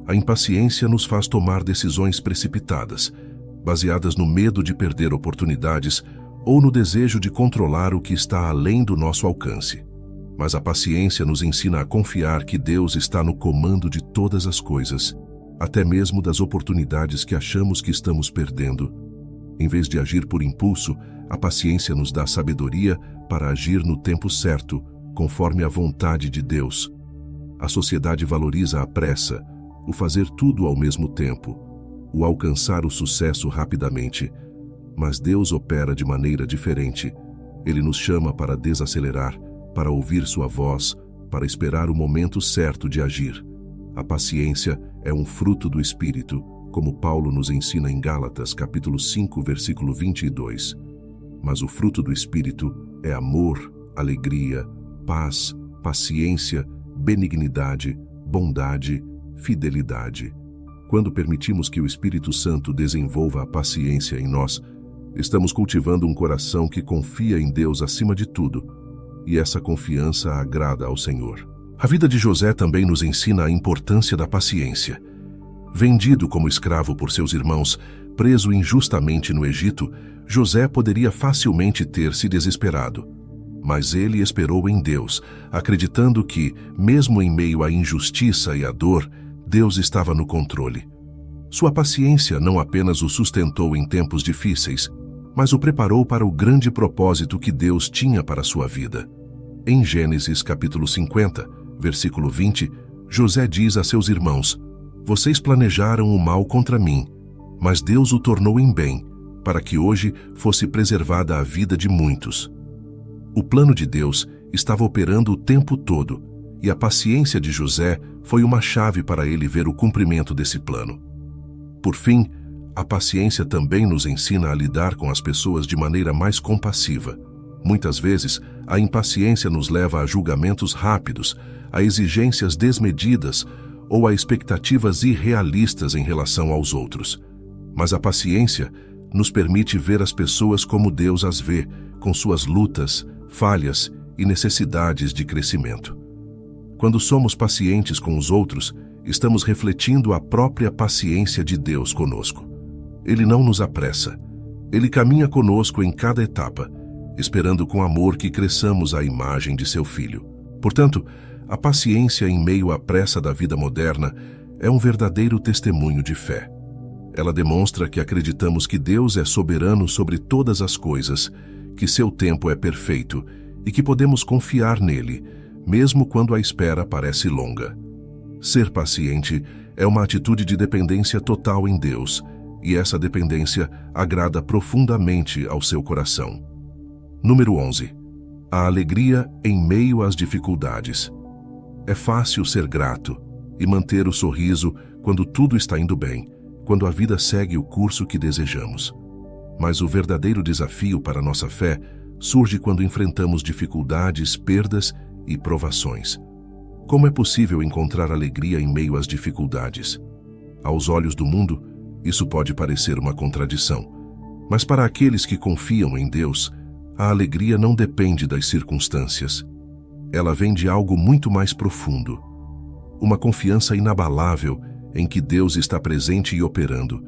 a impaciência nos faz tomar decisões precipitadas, baseadas no medo de perder oportunidades ou no desejo de controlar o que está além do nosso alcance. Mas a paciência nos ensina a confiar que Deus está no comando de todas as coisas, até mesmo das oportunidades que achamos que estamos perdendo. Em vez de agir por impulso, a paciência nos dá sabedoria para agir no tempo certo, conforme a vontade de Deus. A sociedade valoriza a pressa, o fazer tudo ao mesmo tempo, o alcançar o sucesso rapidamente. Mas Deus opera de maneira diferente. Ele nos chama para desacelerar, para ouvir sua voz, para esperar o momento certo de agir. A paciência é um fruto do Espírito, como Paulo nos ensina em Gálatas, capítulo 5, versículo 22. Mas o fruto do Espírito é amor, alegria, paz, paciência, benignidade, bondade, fidelidade. Quando permitimos que o Espírito Santo desenvolva a paciência em nós, estamos cultivando um coração que confia em Deus acima de tudo, e essa confiança agrada ao Senhor. A vida de José também nos ensina a importância da paciência. Vendido como escravo por seus irmãos, preso injustamente no Egito, José poderia facilmente ter se desesperado. Mas ele esperou em Deus, acreditando que, mesmo em meio à injustiça e à dor, Deus estava no controle. Sua paciência não apenas o sustentou em tempos difíceis, mas o preparou para o grande propósito que Deus tinha para sua vida. Em Gênesis capítulo 50, versículo 20, José diz a seus irmãos: "Vocês planejaram o mal contra mim, mas Deus o tornou em bem, para que hoje fosse preservada a vida de muitos." O plano de Deus estava operando o tempo todo, e a paciência de José foi uma chave para ele ver o cumprimento desse plano. Por fim, a paciência também nos ensina a lidar com as pessoas de maneira mais compassiva. Muitas vezes, a impaciência nos leva a julgamentos rápidos, a exigências desmedidas ou a expectativas irrealistas em relação aos outros. Mas a paciência nos permite ver as pessoas como Deus as vê, com suas lutas, falhas e necessidades de crescimento. Quando somos pacientes com os outros, estamos refletindo a própria paciência de Deus conosco. Ele não nos apressa. Ele caminha conosco em cada etapa, esperando com amor que cresçamos à imagem de seu Filho. Portanto, a paciência em meio à pressa da vida moderna é um verdadeiro testemunho de fé. Ela demonstra que acreditamos que Deus é soberano sobre todas as coisas, que seu tempo é perfeito e que podemos confiar nele, mesmo quando a espera parece longa. Ser paciente é uma atitude de dependência total em Deus, e essa dependência agrada profundamente ao seu coração. Número 11. A alegria em meio às dificuldades. É fácil ser grato e manter o sorriso quando tudo está indo bem, quando a vida segue o curso que desejamos. Mas o verdadeiro desafio para nossa fé surge quando enfrentamos dificuldades, perdas e provações. Como é possível encontrar alegria em meio às dificuldades? Aos olhos do mundo, isso pode parecer uma contradição. Mas para aqueles que confiam em Deus, a alegria não depende das circunstâncias. Ela vem de algo muito mais profundo. Uma confiança inabalável em que Deus está presente e operando,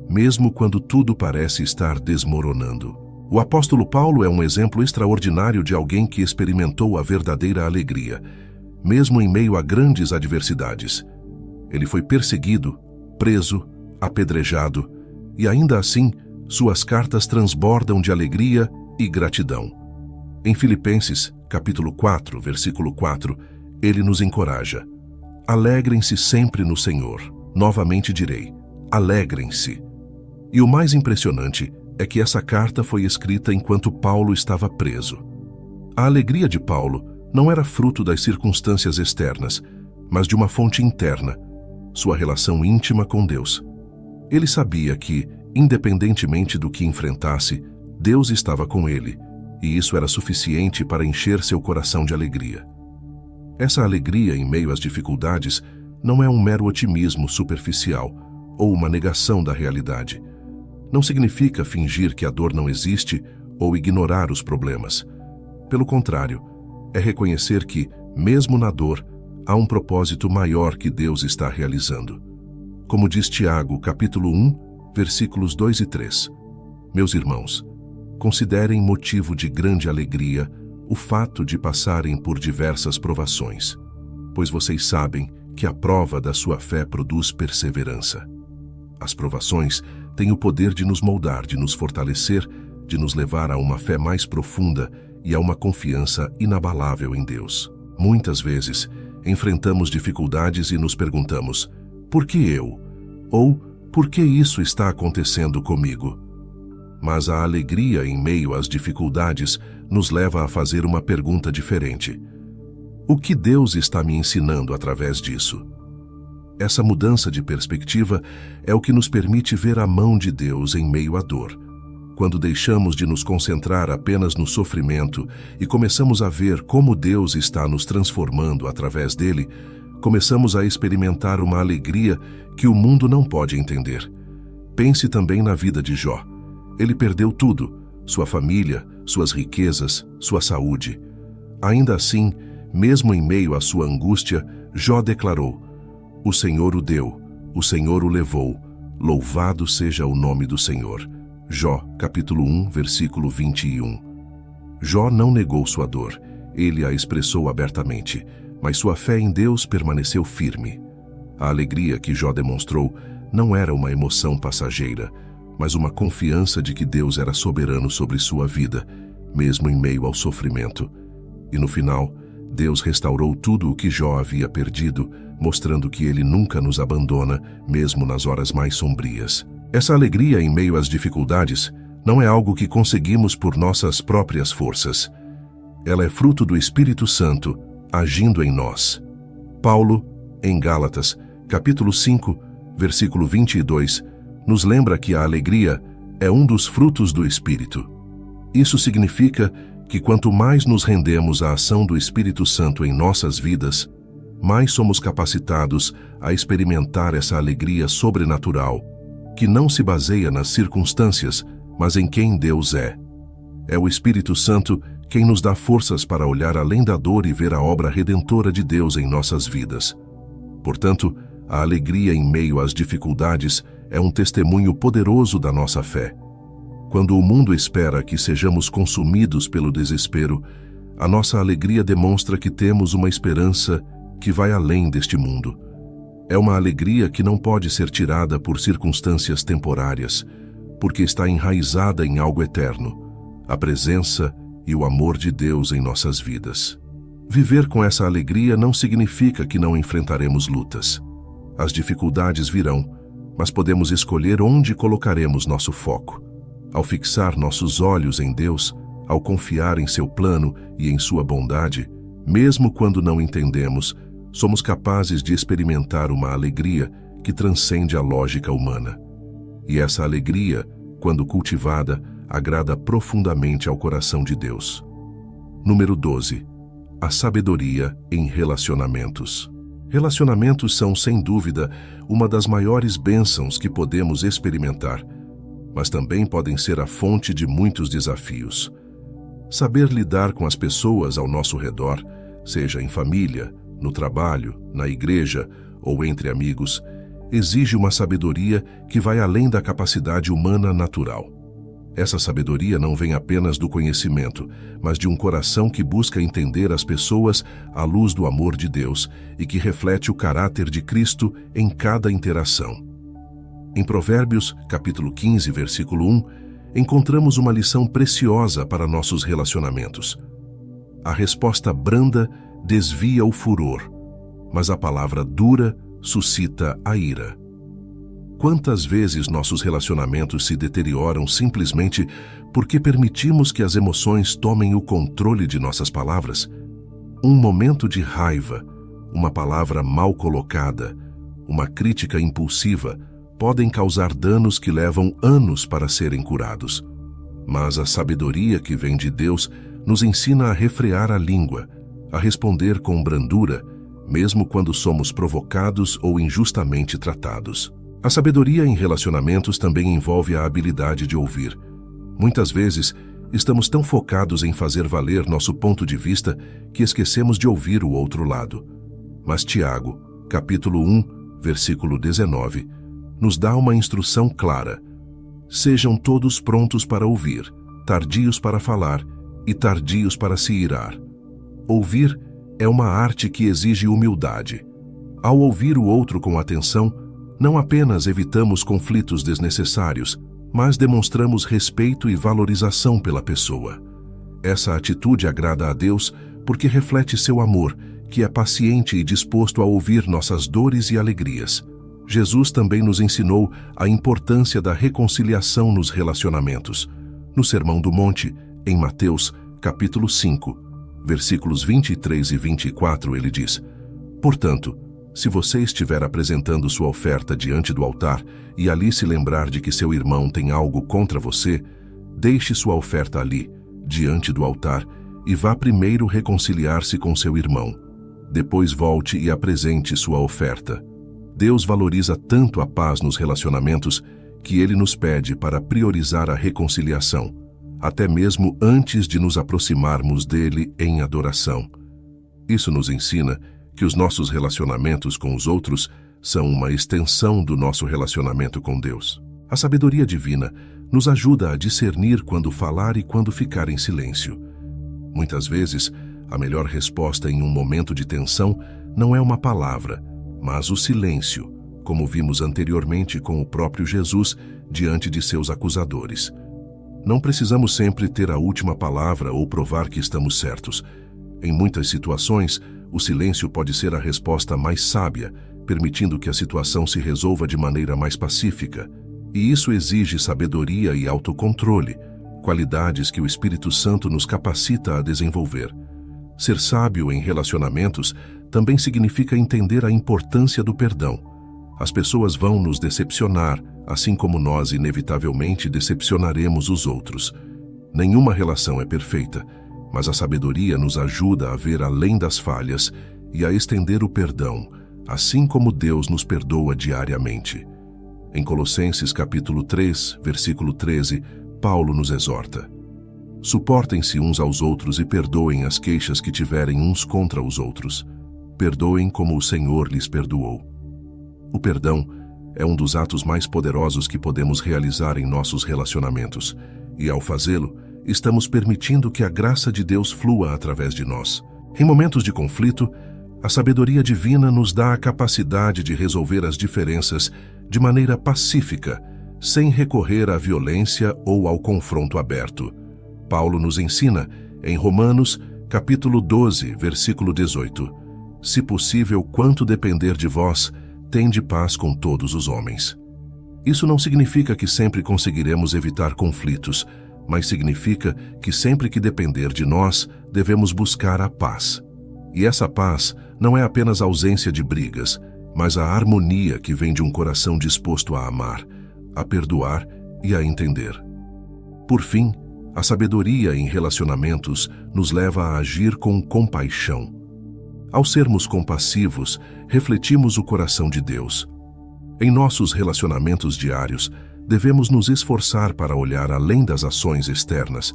mesmo quando tudo parece estar desmoronando. O apóstolo Paulo é um exemplo extraordinário de alguém que experimentou a verdadeira alegria, mesmo em meio a grandes adversidades. Ele foi perseguido, preso, apedrejado, e ainda assim, suas cartas transbordam de alegria e gratidão. Em Filipenses, capítulo 4, versículo 4, ele nos encoraja: "Alegrem-se sempre no Senhor. Novamente direi, alegrem-se." E o mais impressionante é que essa carta foi escrita enquanto Paulo estava preso. A alegria de Paulo não era fruto das circunstâncias externas, mas de uma fonte interna, sua relação íntima com Deus. Ele sabia que, independentemente do que enfrentasse, Deus estava com ele, e isso era suficiente para encher seu coração de alegria. Essa alegria em meio às dificuldades não é um mero otimismo superficial ou uma negação da realidade. Não significa fingir que a dor não existe ou ignorar os problemas. Pelo contrário, é reconhecer que, mesmo na dor, há um propósito maior que Deus está realizando. Como diz Tiago, capítulo 1, versículos 2 e 3. Meus irmãos, considerem motivo de grande alegria o fato de passarem por diversas provações, pois vocês sabem que a prova da sua fé produz perseverança. As provações têm o poder de nos moldar, de nos fortalecer, de nos levar a uma fé mais profunda e a uma confiança inabalável em Deus. Muitas vezes, enfrentamos dificuldades e nos perguntamos: por que eu? Ou por que isso está acontecendo comigo? Mas a alegria em meio às dificuldades nos leva a fazer uma pergunta diferente: o que Deus está me ensinando através disso? Essa mudança de perspectiva é o que nos permite ver a mão de Deus em meio à dor. Quando deixamos de nos concentrar apenas no sofrimento e começamos a ver como Deus está nos transformando através dele, começamos a experimentar uma alegria que o mundo não pode entender. Pense também na vida de Jó. Ele perdeu tudo: sua família, suas riquezas, sua saúde. Ainda assim, mesmo em meio à sua angústia, Jó declarou: "O Senhor o deu, o Senhor o levou, louvado seja o nome do Senhor." Jó, capítulo 1, versículo 21. Jó não negou sua dor, ele a expressou abertamente, mas sua fé em Deus permaneceu firme. A alegria que Jó demonstrou não era uma emoção passageira, mas uma confiança de que Deus era soberano sobre sua vida, mesmo em meio ao sofrimento. E no final, Deus restaurou tudo o que Jó havia perdido, mostrando que Ele nunca nos abandona, mesmo nas horas mais sombrias. Essa alegria em meio às dificuldades não é algo que conseguimos por nossas próprias forças. Ela é fruto do Espírito Santo agindo em nós. Paulo, em Gálatas, capítulo 5, versículo 22, nos lembra que a alegria é um dos frutos do Espírito. Isso significa que quanto mais nos rendemos à ação do Espírito Santo em nossas vidas, mais somos capacitados a experimentar essa alegria sobrenatural, que não se baseia nas circunstâncias, mas em quem Deus é. É o Espírito Santo quem nos dá forças para olhar além da dor e ver a obra redentora de Deus em nossas vidas. Portanto, a alegria em meio às dificuldades é um testemunho poderoso da nossa fé. Quando o mundo espera que sejamos consumidos pelo desespero, a nossa alegria demonstra que temos uma esperança que vai além deste mundo. É uma alegria que não pode ser tirada por circunstâncias temporárias, porque está enraizada em algo eterno, a presença e o amor de Deus em nossas vidas. Viver com essa alegria não significa que não enfrentaremos lutas. As dificuldades virão, mas podemos escolher onde colocaremos nosso foco. Ao fixar nossos olhos em Deus, ao confiar em seu plano e em sua bondade, mesmo quando não entendemos, somos capazes de experimentar uma alegria que transcende a lógica humana. E essa alegria, quando cultivada, agrada profundamente ao coração de Deus. Número 12. A sabedoria em relacionamentos. Relacionamentos são, sem dúvida, uma das maiores bênçãos que podemos experimentar, mas também podem ser a fonte de muitos desafios. Saber lidar com as pessoas ao nosso redor, seja em família, no trabalho, na igreja ou entre amigos, exige uma sabedoria que vai além da capacidade humana natural. Essa sabedoria não vem apenas do conhecimento, mas de um coração que busca entender as pessoas à luz do amor de Deus e que reflete o caráter de Cristo em cada interação. Em Provérbios, capítulo 15, versículo 1, encontramos uma lição preciosa para nossos relacionamentos. A resposta branda desvia o furor, mas a palavra dura suscita a ira. Quantas vezes nossos relacionamentos se deterioram simplesmente porque permitimos que as emoções tomem o controle de nossas palavras? Um momento de raiva, uma palavra mal colocada, uma crítica impulsiva podem causar danos que levam anos para serem curados. Mas a sabedoria que vem de Deus nos ensina a refrear a língua, a responder com brandura, mesmo quando somos provocados ou injustamente tratados. A sabedoria em relacionamentos também envolve a habilidade de ouvir. Muitas vezes, estamos tão focados em fazer valer nosso ponto de vista que esquecemos de ouvir o outro lado. Mas Tiago, capítulo 1, versículo 19, nos dá uma instrução clara. Sejam todos prontos para ouvir, tardios para falar e tardios para se irar. Ouvir é uma arte que exige humildade. Ao ouvir o outro com atenção, não apenas evitamos conflitos desnecessários, mas demonstramos respeito e valorização pela pessoa. Essa atitude agrada a Deus porque reflete seu amor, que é paciente e disposto a ouvir nossas dores e alegrias. Jesus também nos ensinou a importância da reconciliação nos relacionamentos. No Sermão do Monte, em Mateus, capítulo 5, versículos 23 e 24, ele diz: "Portanto, se você estiver apresentando sua oferta diante do altar e ali se lembrar de que seu irmão tem algo contra você, deixe sua oferta ali, diante do altar, e vá primeiro reconciliar-se com seu irmão. Depois volte e apresente sua oferta. Deus valoriza tanto a paz nos relacionamentos que Ele nos pede para priorizar a reconciliação, até mesmo antes de nos aproximarmos dele em adoração. Isso nos ensina que os nossos relacionamentos com os outros são uma extensão do nosso relacionamento com Deus. A sabedoria divina nos ajuda a discernir quando falar e quando ficar em silêncio. Muitas vezes, a melhor resposta em um momento de tensão não é uma palavra, mas o silêncio, como vimos anteriormente com o próprio Jesus diante de seus acusadores. Não precisamos sempre ter a última palavra ou provar que estamos certos. Em muitas situações, o silêncio pode ser a resposta mais sábia, permitindo que a situação se resolva de maneira mais pacífica. E isso exige sabedoria e autocontrole, qualidades que o Espírito Santo nos capacita a desenvolver. Ser sábio em relacionamentos também significa entender a importância do perdão. As pessoas vão nos decepcionar, assim como nós inevitavelmente decepcionaremos os outros. Nenhuma relação é perfeita, mas a sabedoria nos ajuda a ver além das falhas e a estender o perdão, assim como Deus nos perdoa diariamente. Em Colossenses capítulo 3, versículo 13, Paulo nos exorta: suportem-se uns aos outros e perdoem as queixas que tiverem uns contra os outros. Perdoem como o Senhor lhes perdoou. O perdão é um dos atos mais poderosos que podemos realizar em nossos relacionamentos, e ao fazê-lo, estamos permitindo que a graça de Deus flua através de nós. Em momentos de conflito, a sabedoria divina nos dá a capacidade de resolver as diferenças de maneira pacífica, sem recorrer à violência ou ao confronto aberto. Paulo nos ensina, em Romanos, capítulo 12, versículo 18, se possível, quanto depender de vós, tende paz com todos os homens. Isso não significa que sempre conseguiremos evitar conflitos, mas significa que sempre que depender de nós, devemos buscar a paz. E essa paz não é apenas a ausência de brigas, mas a harmonia que vem de um coração disposto a amar, a perdoar e a entender. Por fim, a sabedoria em relacionamentos nos leva a agir com compaixão. Ao sermos compassivos, refletimos o coração de Deus. Em nossos relacionamentos diários, devemos nos esforçar para olhar além das ações externas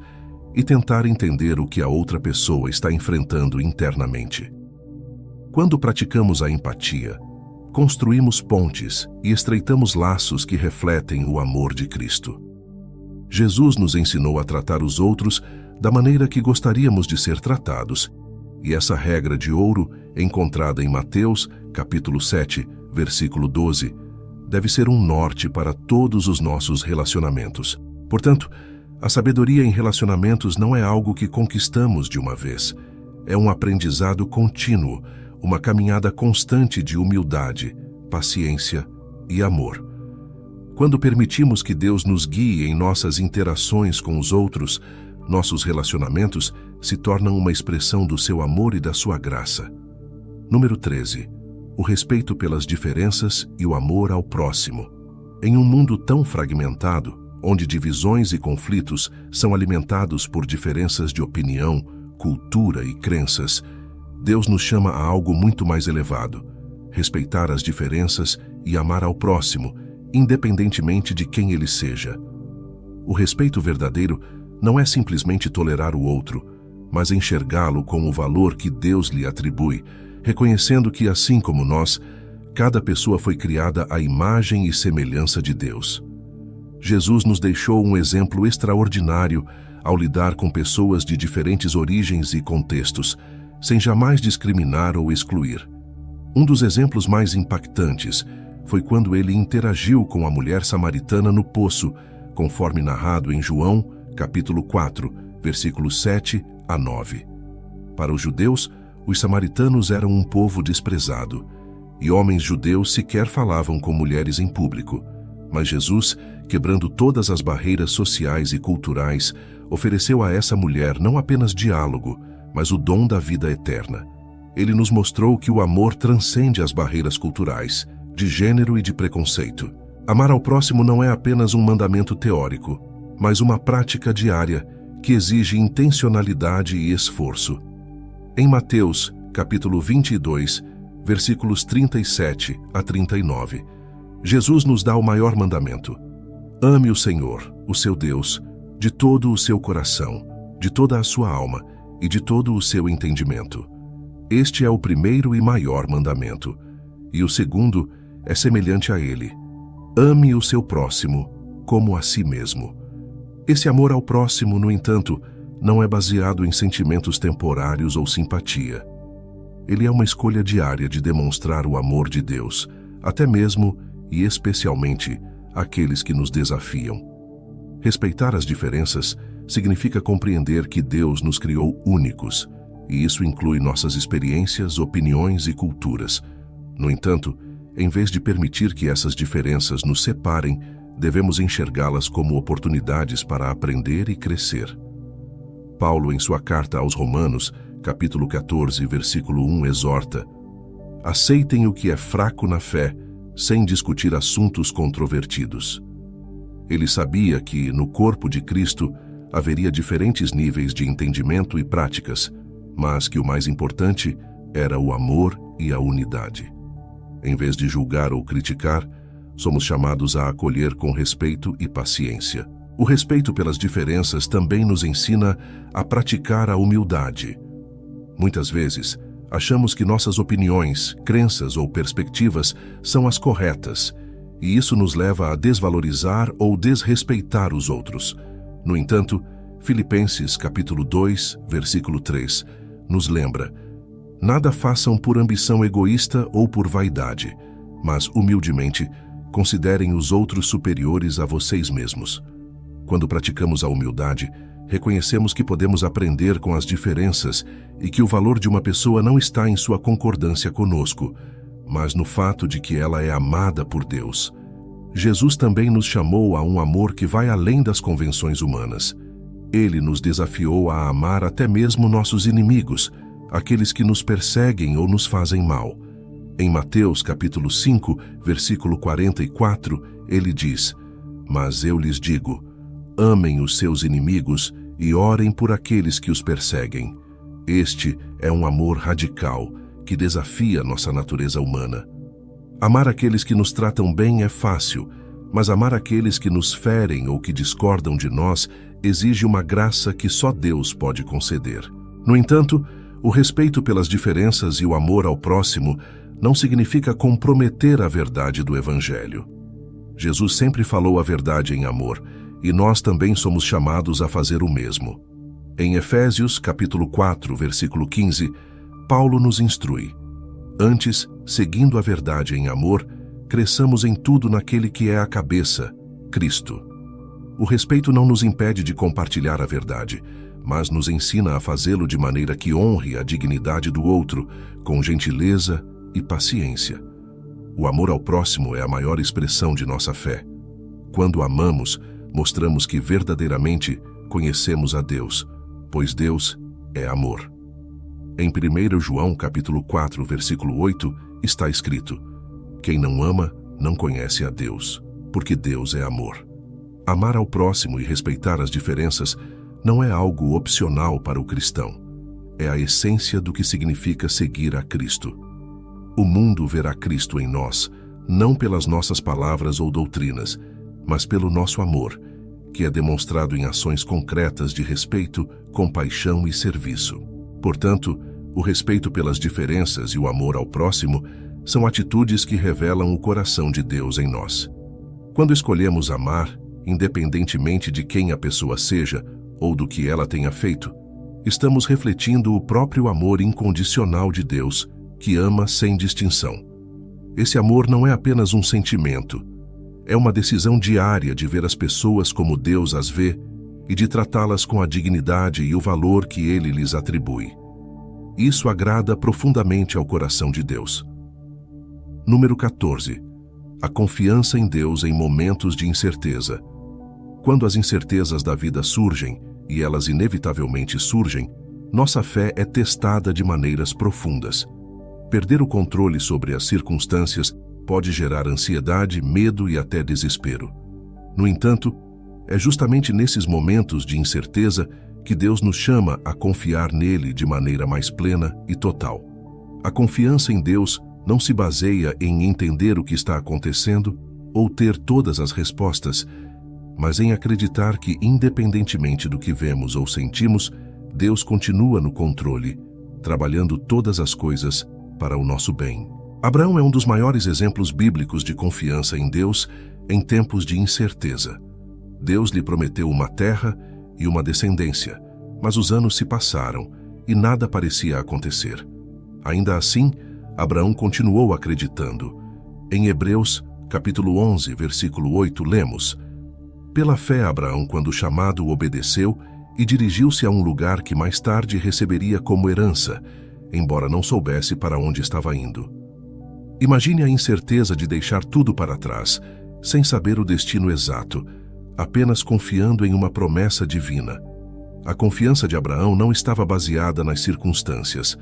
e tentar entender o que a outra pessoa está enfrentando internamente. Quando praticamos a empatia, construímos pontes e estreitamos laços que refletem o amor de Cristo. Jesus nos ensinou a tratar os outros da maneira que gostaríamos de ser tratados, e essa regra de ouro, encontrada em Mateus, capítulo 7, versículo 12, deve ser um norte para todos os nossos relacionamentos. Portanto, a sabedoria em relacionamentos não é algo que conquistamos de uma vez. É um aprendizado contínuo, uma caminhada constante de humildade, paciência e amor. Quando permitimos que Deus nos guie em nossas interações com os outros, nossos relacionamentos se tornam uma expressão do seu amor e da sua graça. Número 13. O respeito pelas diferenças e o amor ao próximo. Em um mundo tão fragmentado, onde divisões e conflitos são alimentados por diferenças de opinião, cultura e crenças, Deus nos chama a algo muito mais elevado: respeitar as diferenças e amar ao próximo, independentemente de quem ele seja. O respeito verdadeiro não é simplesmente tolerar o outro, mas enxergá-lo com o valor que Deus lhe atribui, reconhecendo que, assim como nós, cada pessoa foi criada à imagem e semelhança de Deus. Jesus nos deixou um exemplo extraordinário ao lidar com pessoas de diferentes origens e contextos, sem jamais discriminar ou excluir. Um dos exemplos mais impactantes foi quando ele interagiu com a mulher samaritana no poço, conforme narrado em João, capítulo 4, versículos 7 a 9. Para os judeus, os samaritanos eram um povo desprezado, e homens judeus sequer falavam com mulheres em público. Mas Jesus, quebrando todas as barreiras sociais e culturais, ofereceu a essa mulher não apenas diálogo, mas o dom da vida eterna. Ele nos mostrou que o amor transcende as barreiras culturais, de gênero e de preconceito. Amar ao próximo não é apenas um mandamento teórico, mas uma prática diária que exige intencionalidade e esforço. Em Mateus, capítulo 22, versículos 37 a 39. Jesus nos dá o maior mandamento: ame o Senhor, o seu Deus, de todo o seu coração, de toda a sua alma e de todo o seu entendimento. Este é o primeiro e maior mandamento, e o segundo é semelhante a ele: ame o seu próximo como a si mesmo. Esse amor ao próximo, no entanto, não é baseado em sentimentos temporários ou simpatia. Ele é uma escolha diária de demonstrar o amor de Deus, até mesmo e especialmente àqueles que nos desafiam. Respeitar as diferenças significa compreender que Deus nos criou únicos, e isso inclui nossas experiências, opiniões e culturas. No entanto, em vez de permitir que essas diferenças nos separem, devemos enxergá-las como oportunidades para aprender e crescer. Paulo, em sua carta aos Romanos, capítulo 14, versículo 1, exorta: aceitem o que é fraco na fé, sem discutir assuntos controvertidos. Ele sabia que, no corpo de Cristo, haveria diferentes níveis de entendimento e práticas, mas que o mais importante era o amor e a unidade. Em vez de julgar ou criticar, somos chamados a acolher com respeito e paciência. O respeito pelas diferenças também nos ensina a praticar a humildade. Muitas vezes, achamos que nossas opiniões, crenças ou perspectivas são as corretas, e isso nos leva a desvalorizar ou desrespeitar os outros. No entanto, Filipenses capítulo 2, versículo 3, nos lembra: nada façam por ambição egoísta ou por vaidade, mas, humildemente, considerem os outros superiores a vocês mesmos. Quando praticamos a humildade, reconhecemos que podemos aprender com as diferenças e que o valor de uma pessoa não está em sua concordância conosco, mas no fato de que ela é amada por Deus. Jesus também nos chamou a um amor que vai além das convenções humanas. Ele nos desafiou a amar até mesmo nossos inimigos, aqueles que nos perseguem ou nos fazem mal. Em Mateus capítulo 5, versículo 44, ele diz: mas eu lhes digo, amem os seus inimigos e orem por aqueles que os perseguem. Este é um amor radical que desafia nossa natureza humana. Amar aqueles que nos tratam bem é fácil, mas amar aqueles que nos ferem ou que discordam de nós exige uma graça que só Deus pode conceder. No entanto, o respeito pelas diferenças e o amor ao próximo não significa comprometer a verdade do Evangelho. Jesus sempre falou a verdade em amor, e nós também somos chamados a fazer o mesmo. Em Efésios, capítulo 4, versículo 15, Paulo nos instrui: antes, seguindo a verdade em amor, cresçamos em tudo naquele que é a cabeça, Cristo. O respeito não nos impede de compartilhar a verdade, mas nos ensina a fazê-lo de maneira que honre a dignidade do outro, com gentileza e paciência. O amor ao próximo é a maior expressão de nossa fé. Quando amamos, mostramos que verdadeiramente conhecemos a Deus, pois Deus é amor. Em 1 João capítulo 4, versículo 8, está escrito: quem não ama não conhece a Deus, porque Deus é amor. Amar ao próximo e respeitar as diferenças não é algo opcional para o cristão. É a essência do que significa seguir a Cristo. O mundo verá Cristo em nós, não pelas nossas palavras ou doutrinas, mas pelo nosso amor, que é demonstrado em ações concretas de respeito, compaixão e serviço. Portanto, o respeito pelas diferenças e o amor ao próximo são atitudes que revelam o coração de Deus em nós. Quando escolhemos amar, independentemente de quem a pessoa seja ou do que ela tenha feito, estamos refletindo o próprio amor incondicional de Deus, que ama sem distinção. Esse amor não é apenas um sentimento, é uma decisão diária de ver as pessoas como Deus as vê e de tratá-las com a dignidade e o valor que Ele lhes atribui. Isso agrada profundamente ao coração de Deus. Número 14. A confiança em Deus em momentos de incerteza. Quando as incertezas da vida surgem, e elas inevitavelmente surgem, nossa fé é testada de maneiras profundas. Perder o controle sobre as circunstâncias pode gerar ansiedade, medo e até desespero. No entanto, é justamente nesses momentos de incerteza que Deus nos chama a confiar nele de maneira mais plena e total. A confiança em Deus não se baseia em entender o que está acontecendo ou ter todas as respostas, mas em acreditar que, independentemente do que vemos ou sentimos, Deus continua no controle, trabalhando todas as coisas para o nosso bem. Abraão é um dos maiores exemplos bíblicos de confiança em Deus em tempos de incerteza. Deus lhe prometeu uma terra e uma descendência, mas os anos se passaram e nada parecia acontecer. Ainda assim, Abraão continuou acreditando. Em Hebreus, capítulo 11, versículo 8, lemos: Pela fé, Abraão, quando chamado, obedeceu e dirigiu-se a um lugar que mais tarde receberia como herança, embora não soubesse para onde estava indo. Imagine a incerteza de deixar tudo para trás, sem saber o destino exato, apenas confiando em uma promessa divina. A confiança de Abraão não estava baseada nas circunstâncias,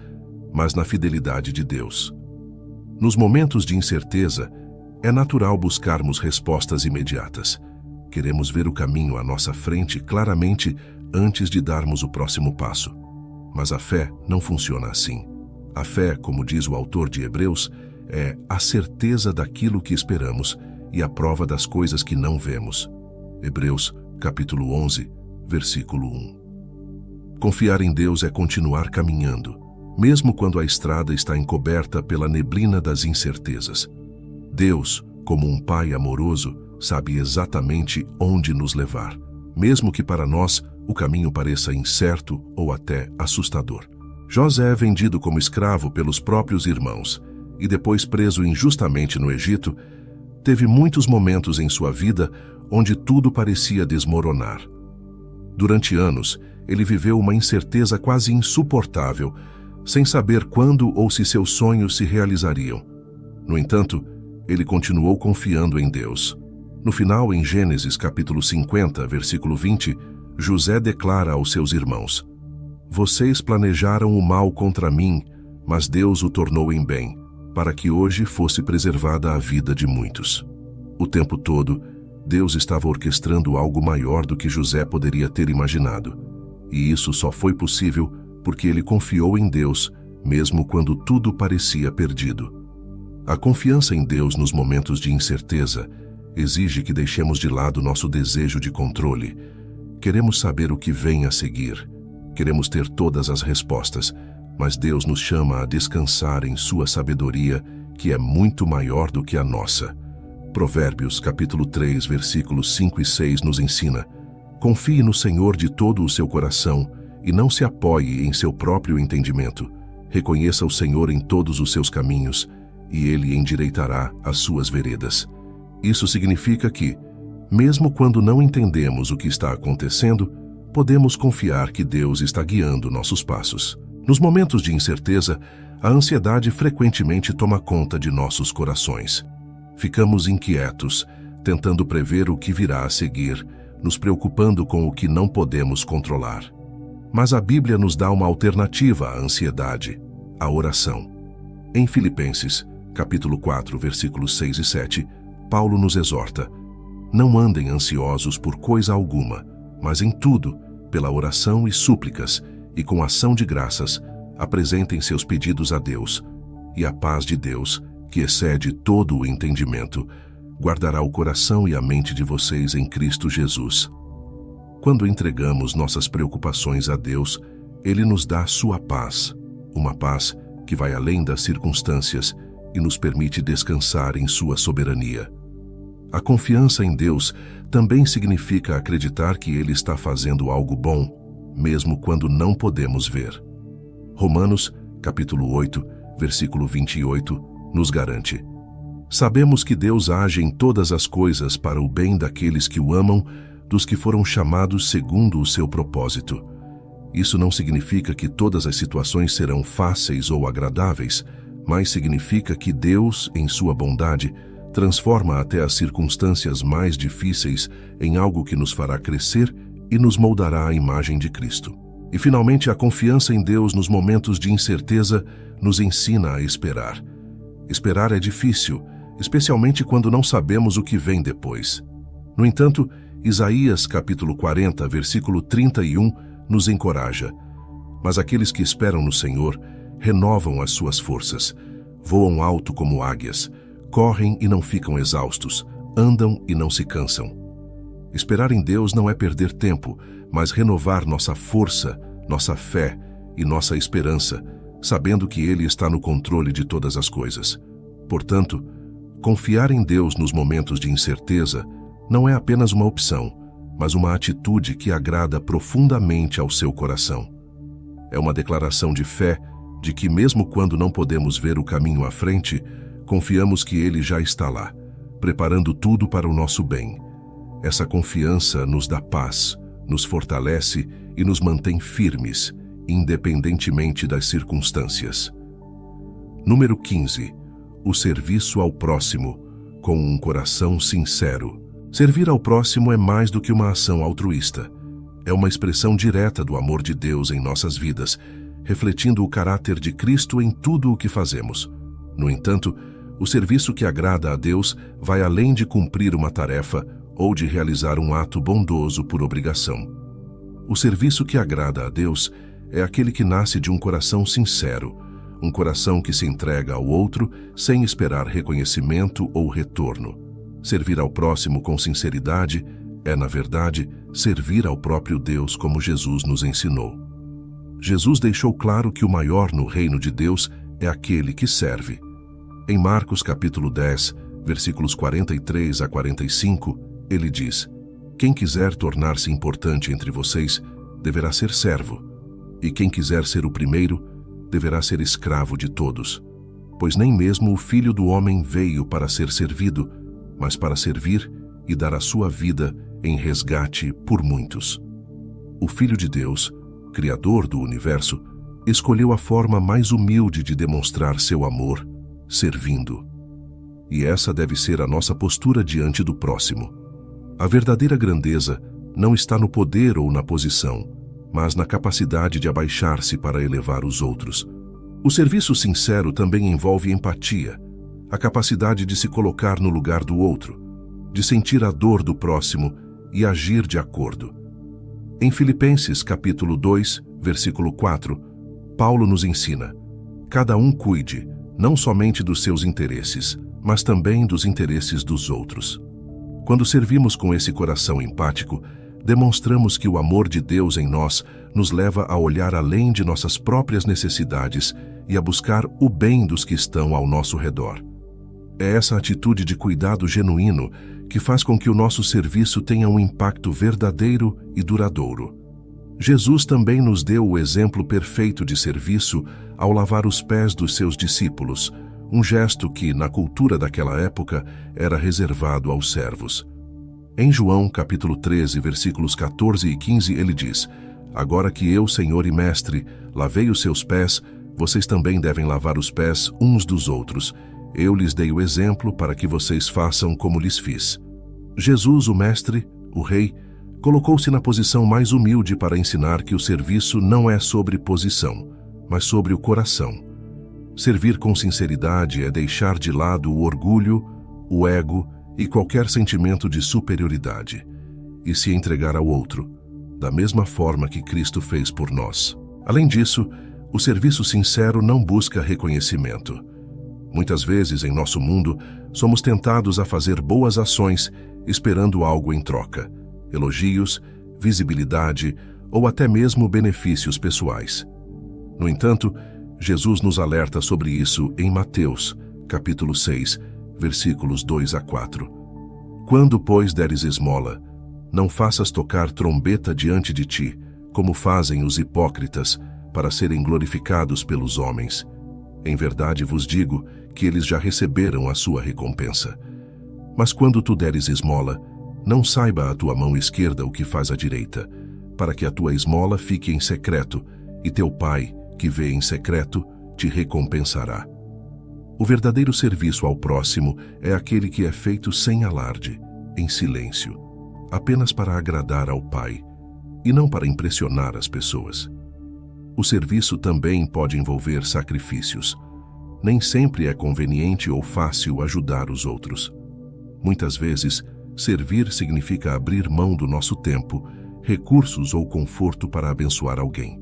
mas na fidelidade de Deus. Nos momentos de incerteza, é natural buscarmos respostas imediatas. Queremos ver o caminho à nossa frente claramente antes de darmos o próximo passo. Mas a fé não funciona assim. A fé, como diz o autor de Hebreus, é a certeza daquilo que esperamos e a prova das coisas que não vemos. Hebreus, capítulo 11, versículo 1. Confiar em Deus é continuar caminhando, mesmo quando a estrada está encoberta pela neblina das incertezas. Deus, como um Pai amoroso, sabe exatamente onde nos levar, mesmo que para nós o caminho pareça incerto ou até assustador. José é vendido como escravo pelos próprios irmãos e depois preso injustamente no Egito, teve muitos momentos em sua vida onde tudo parecia desmoronar. Durante anos, ele viveu uma incerteza quase insuportável, sem saber quando ou se seus sonhos se realizariam. No entanto, ele continuou confiando em Deus. No final, em Gênesis capítulo 50, versículo 20, José declara aos seus irmãos: Vocês planejaram o mal contra mim, mas Deus o tornou em bem, para que hoje fosse preservada a vida de muitos. O tempo todo, Deus estava orquestrando algo maior do que José poderia ter imaginado. E isso só foi possível porque ele confiou em Deus, mesmo quando tudo parecia perdido. A confiança em Deus nos momentos de incerteza exige que deixemos de lado nosso desejo de controle. Queremos saber o que vem a seguir. Queremos ter todas as respostas, mas Deus nos chama a descansar em sua sabedoria, que é muito maior do que a nossa. Provérbios, capítulo 3, versículos 5 e 6 nos ensina: Confie no Senhor de todo o seu coração e não se apoie em seu próprio entendimento. Reconheça o Senhor em todos os seus caminhos e Ele endireitará as suas veredas. Isso significa que, mesmo quando não entendemos o que está acontecendo, podemos confiar que Deus está guiando nossos passos. Nos momentos de incerteza, a ansiedade frequentemente toma conta de nossos corações. Ficamos inquietos, tentando prever o que virá a seguir, nos preocupando com o que não podemos controlar. Mas a Bíblia nos dá uma alternativa à ansiedade: a oração. Em Filipenses, capítulo 4, versículos 6 e 7, Paulo nos exorta: Não andem ansiosos por coisa alguma, mas em tudo, pela oração e súplicas, e com ação de graças, apresentem seus pedidos a Deus, e a paz de Deus, que excede todo o entendimento, guardará o coração e a mente de vocês em Cristo Jesus. Quando entregamos nossas preocupações a Deus, Ele nos dá sua paz, uma paz que vai além das circunstâncias e nos permite descansar em sua soberania. A confiança em Deus também significa acreditar que Ele está fazendo algo bom, mesmo quando não podemos ver. Romanos, capítulo 8, versículo 28, nos garante: Sabemos que Deus age em todas as coisas para o bem daqueles que o amam, dos que foram chamados segundo o seu propósito. Isso não significa que todas as situações serão fáceis ou agradáveis, mas significa que Deus, em sua bondade, transforma até as circunstâncias mais difíceis em algo que nos fará crescer e nos moldará à imagem de Cristo. E, finalmente, a confiança em Deus nos momentos de incerteza nos ensina a esperar. Esperar é difícil, especialmente quando não sabemos o que vem depois. No entanto, Isaías, capítulo 40, versículo 31, nos encoraja: Mas aqueles que esperam no Senhor renovam as suas forças, voam alto como águias, correm e não ficam exaustos, andam e não se cansam. Esperar em Deus não é perder tempo, mas renovar nossa força, nossa fé e nossa esperança, sabendo que Ele está no controle de todas as coisas. Portanto, confiar em Deus nos momentos de incerteza não é apenas uma opção, mas uma atitude que agrada profundamente ao seu coração. É uma declaração de fé de que, mesmo quando não podemos ver o caminho à frente, confiamos que Ele já está lá, preparando tudo para o nosso bem. Essa confiança nos dá paz, nos fortalece e nos mantém firmes, independentemente das circunstâncias. Número 15. O serviço ao próximo, com um coração sincero. Servir ao próximo é mais do que uma ação altruísta. É uma expressão direta do amor de Deus em nossas vidas, refletindo o caráter de Cristo em tudo o que fazemos. No entanto, o serviço que agrada a Deus vai além de cumprir uma tarefa ou de realizar um ato bondoso por obrigação. O serviço que agrada a Deus é aquele que nasce de um coração sincero, um coração que se entrega ao outro sem esperar reconhecimento ou retorno. Servir ao próximo com sinceridade é, na verdade, servir ao próprio Deus como Jesus nos ensinou. Jesus deixou claro que o maior no reino de Deus é aquele que serve. Em Marcos capítulo 10, versículos 43 a 45, ele diz: "Quem quiser tornar-se importante entre vocês, deverá ser servo, e quem quiser ser o primeiro, deverá ser escravo de todos. Pois nem mesmo o Filho do Homem veio para ser servido, mas para servir e dar a sua vida em resgate por muitos." O Filho de Deus, Criador do universo, escolheu a forma mais humilde de demonstrar seu amor, servindo. E essa deve ser a nossa postura diante do próximo. A verdadeira grandeza não está no poder ou na posição, mas na capacidade de abaixar-se para elevar os outros. O serviço sincero também envolve empatia, a capacidade de se colocar no lugar do outro, de sentir a dor do próximo e agir de acordo. Em Filipenses capítulo 2, versículo 4, Paulo nos ensina: "Cada um cuide, não somente dos seus interesses, mas também dos interesses dos outros." Quando servimos com esse coração empático, demonstramos que o amor de Deus em nós nos leva a olhar além de nossas próprias necessidades e a buscar o bem dos que estão ao nosso redor. É essa atitude de cuidado genuíno que faz com que o nosso serviço tenha um impacto verdadeiro e duradouro. Jesus também nos deu o exemplo perfeito de serviço ao lavar os pés dos seus discípulos, um gesto que, na cultura daquela época, era reservado aos servos. Em João, capítulo 13, versículos 14 e 15, ele diz: "Agora que eu, Senhor e Mestre, lavei os seus pés, vocês também devem lavar os pés uns dos outros. Eu lhes dei o exemplo para que vocês façam como lhes fiz." Jesus, o Mestre, o Rei, colocou-se na posição mais humilde para ensinar que o serviço não é sobre posição, mas sobre o coração. Servir com sinceridade é deixar de lado o orgulho, o ego e qualquer sentimento de superioridade, e se entregar ao outro, da mesma forma que Cristo fez por nós. Além disso, o serviço sincero não busca reconhecimento. Muitas vezes, em nosso mundo, somos tentados a fazer boas ações esperando algo em troca: elogios, visibilidade ou até mesmo benefícios pessoais. No entanto, Jesus nos alerta sobre isso em Mateus, capítulo 6, versículos 2 a 4. "Quando, pois, deres esmola, não faças tocar trombeta diante de ti, como fazem os hipócritas, para serem glorificados pelos homens. Em verdade vos digo que eles já receberam a sua recompensa. Mas quando tu deres esmola, não saiba a tua mão esquerda o que faz a direita, para que a tua esmola fique em secreto, e teu Pai, que vê em secreto, te recompensará." O verdadeiro serviço ao próximo é aquele que é feito sem alarde, em silêncio, apenas para agradar ao Pai, e não para impressionar as pessoas. O serviço também pode envolver sacrifícios. Nem sempre é conveniente ou fácil ajudar os outros. Muitas vezes, servir significa abrir mão do nosso tempo, recursos ou conforto para abençoar alguém.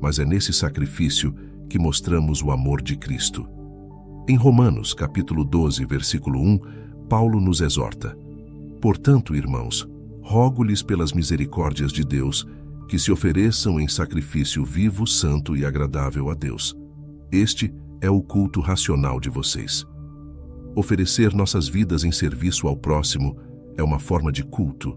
Mas é nesse sacrifício que mostramos o amor de Cristo. Em Romanos, capítulo 12, versículo 1, Paulo nos exorta: Portanto, irmãos, rogo-lhes pelas misericórdias de Deus, que se ofereçam em sacrifício vivo, santo e agradável a Deus. Este é o culto racional de vocês. Oferecer nossas vidas em serviço ao próximo é uma forma de culto,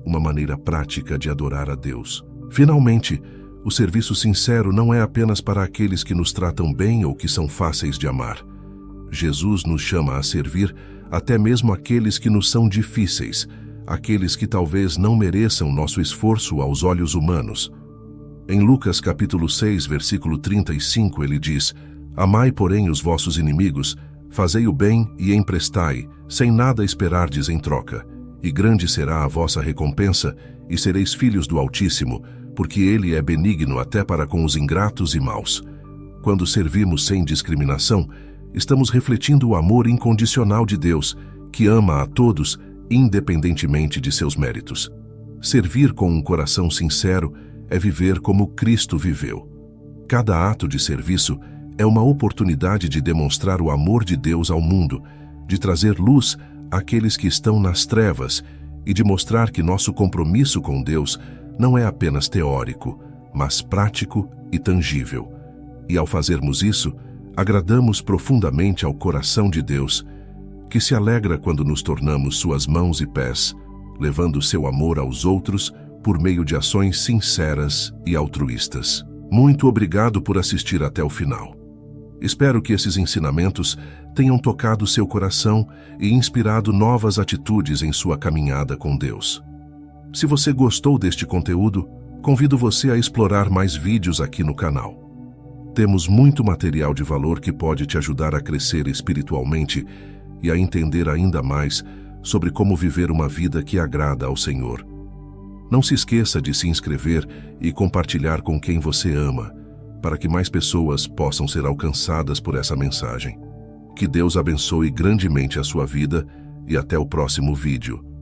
uma maneira prática de adorar a Deus. Finalmente, o serviço sincero não é apenas para aqueles que nos tratam bem ou que são fáceis de amar. Jesus nos chama a servir até mesmo aqueles que nos são difíceis, aqueles que talvez não mereçam nosso esforço aos olhos humanos. Em Lucas capítulo 6, versículo 35, ele diz: Amai, porém, os vossos inimigos, fazei o bem e emprestai, sem nada esperardes em troca, e grande será a vossa recompensa, e sereis filhos do Altíssimo, porque ele é benigno até para com os ingratos e maus. Quando servimos sem discriminação, estamos refletindo o amor incondicional de Deus, que ama a todos, independentemente de seus méritos. Servir com um coração sincero é viver como Cristo viveu. Cada ato de serviço é uma oportunidade de demonstrar o amor de Deus ao mundo, de trazer luz àqueles que estão nas trevas e de mostrar que nosso compromisso com Deus não é apenas teórico, mas prático e tangível. E ao fazermos isso, agradamos profundamente ao coração de Deus, que se alegra quando nos tornamos suas mãos e pés, levando seu amor aos outros por meio de ações sinceras e altruístas. Muito obrigado por assistir até o final. Espero que esses ensinamentos tenham tocado seu coração e inspirado novas atitudes em sua caminhada com Deus. Se você gostou deste conteúdo, convido você a explorar mais vídeos aqui no canal. Temos muito material de valor que pode te ajudar a crescer espiritualmente e a entender ainda mais sobre como viver uma vida que agrada ao Senhor. Não se esqueça de se inscrever e compartilhar com quem você ama, para que mais pessoas possam ser alcançadas por essa mensagem. Que Deus abençoe grandemente a sua vida e até o próximo vídeo.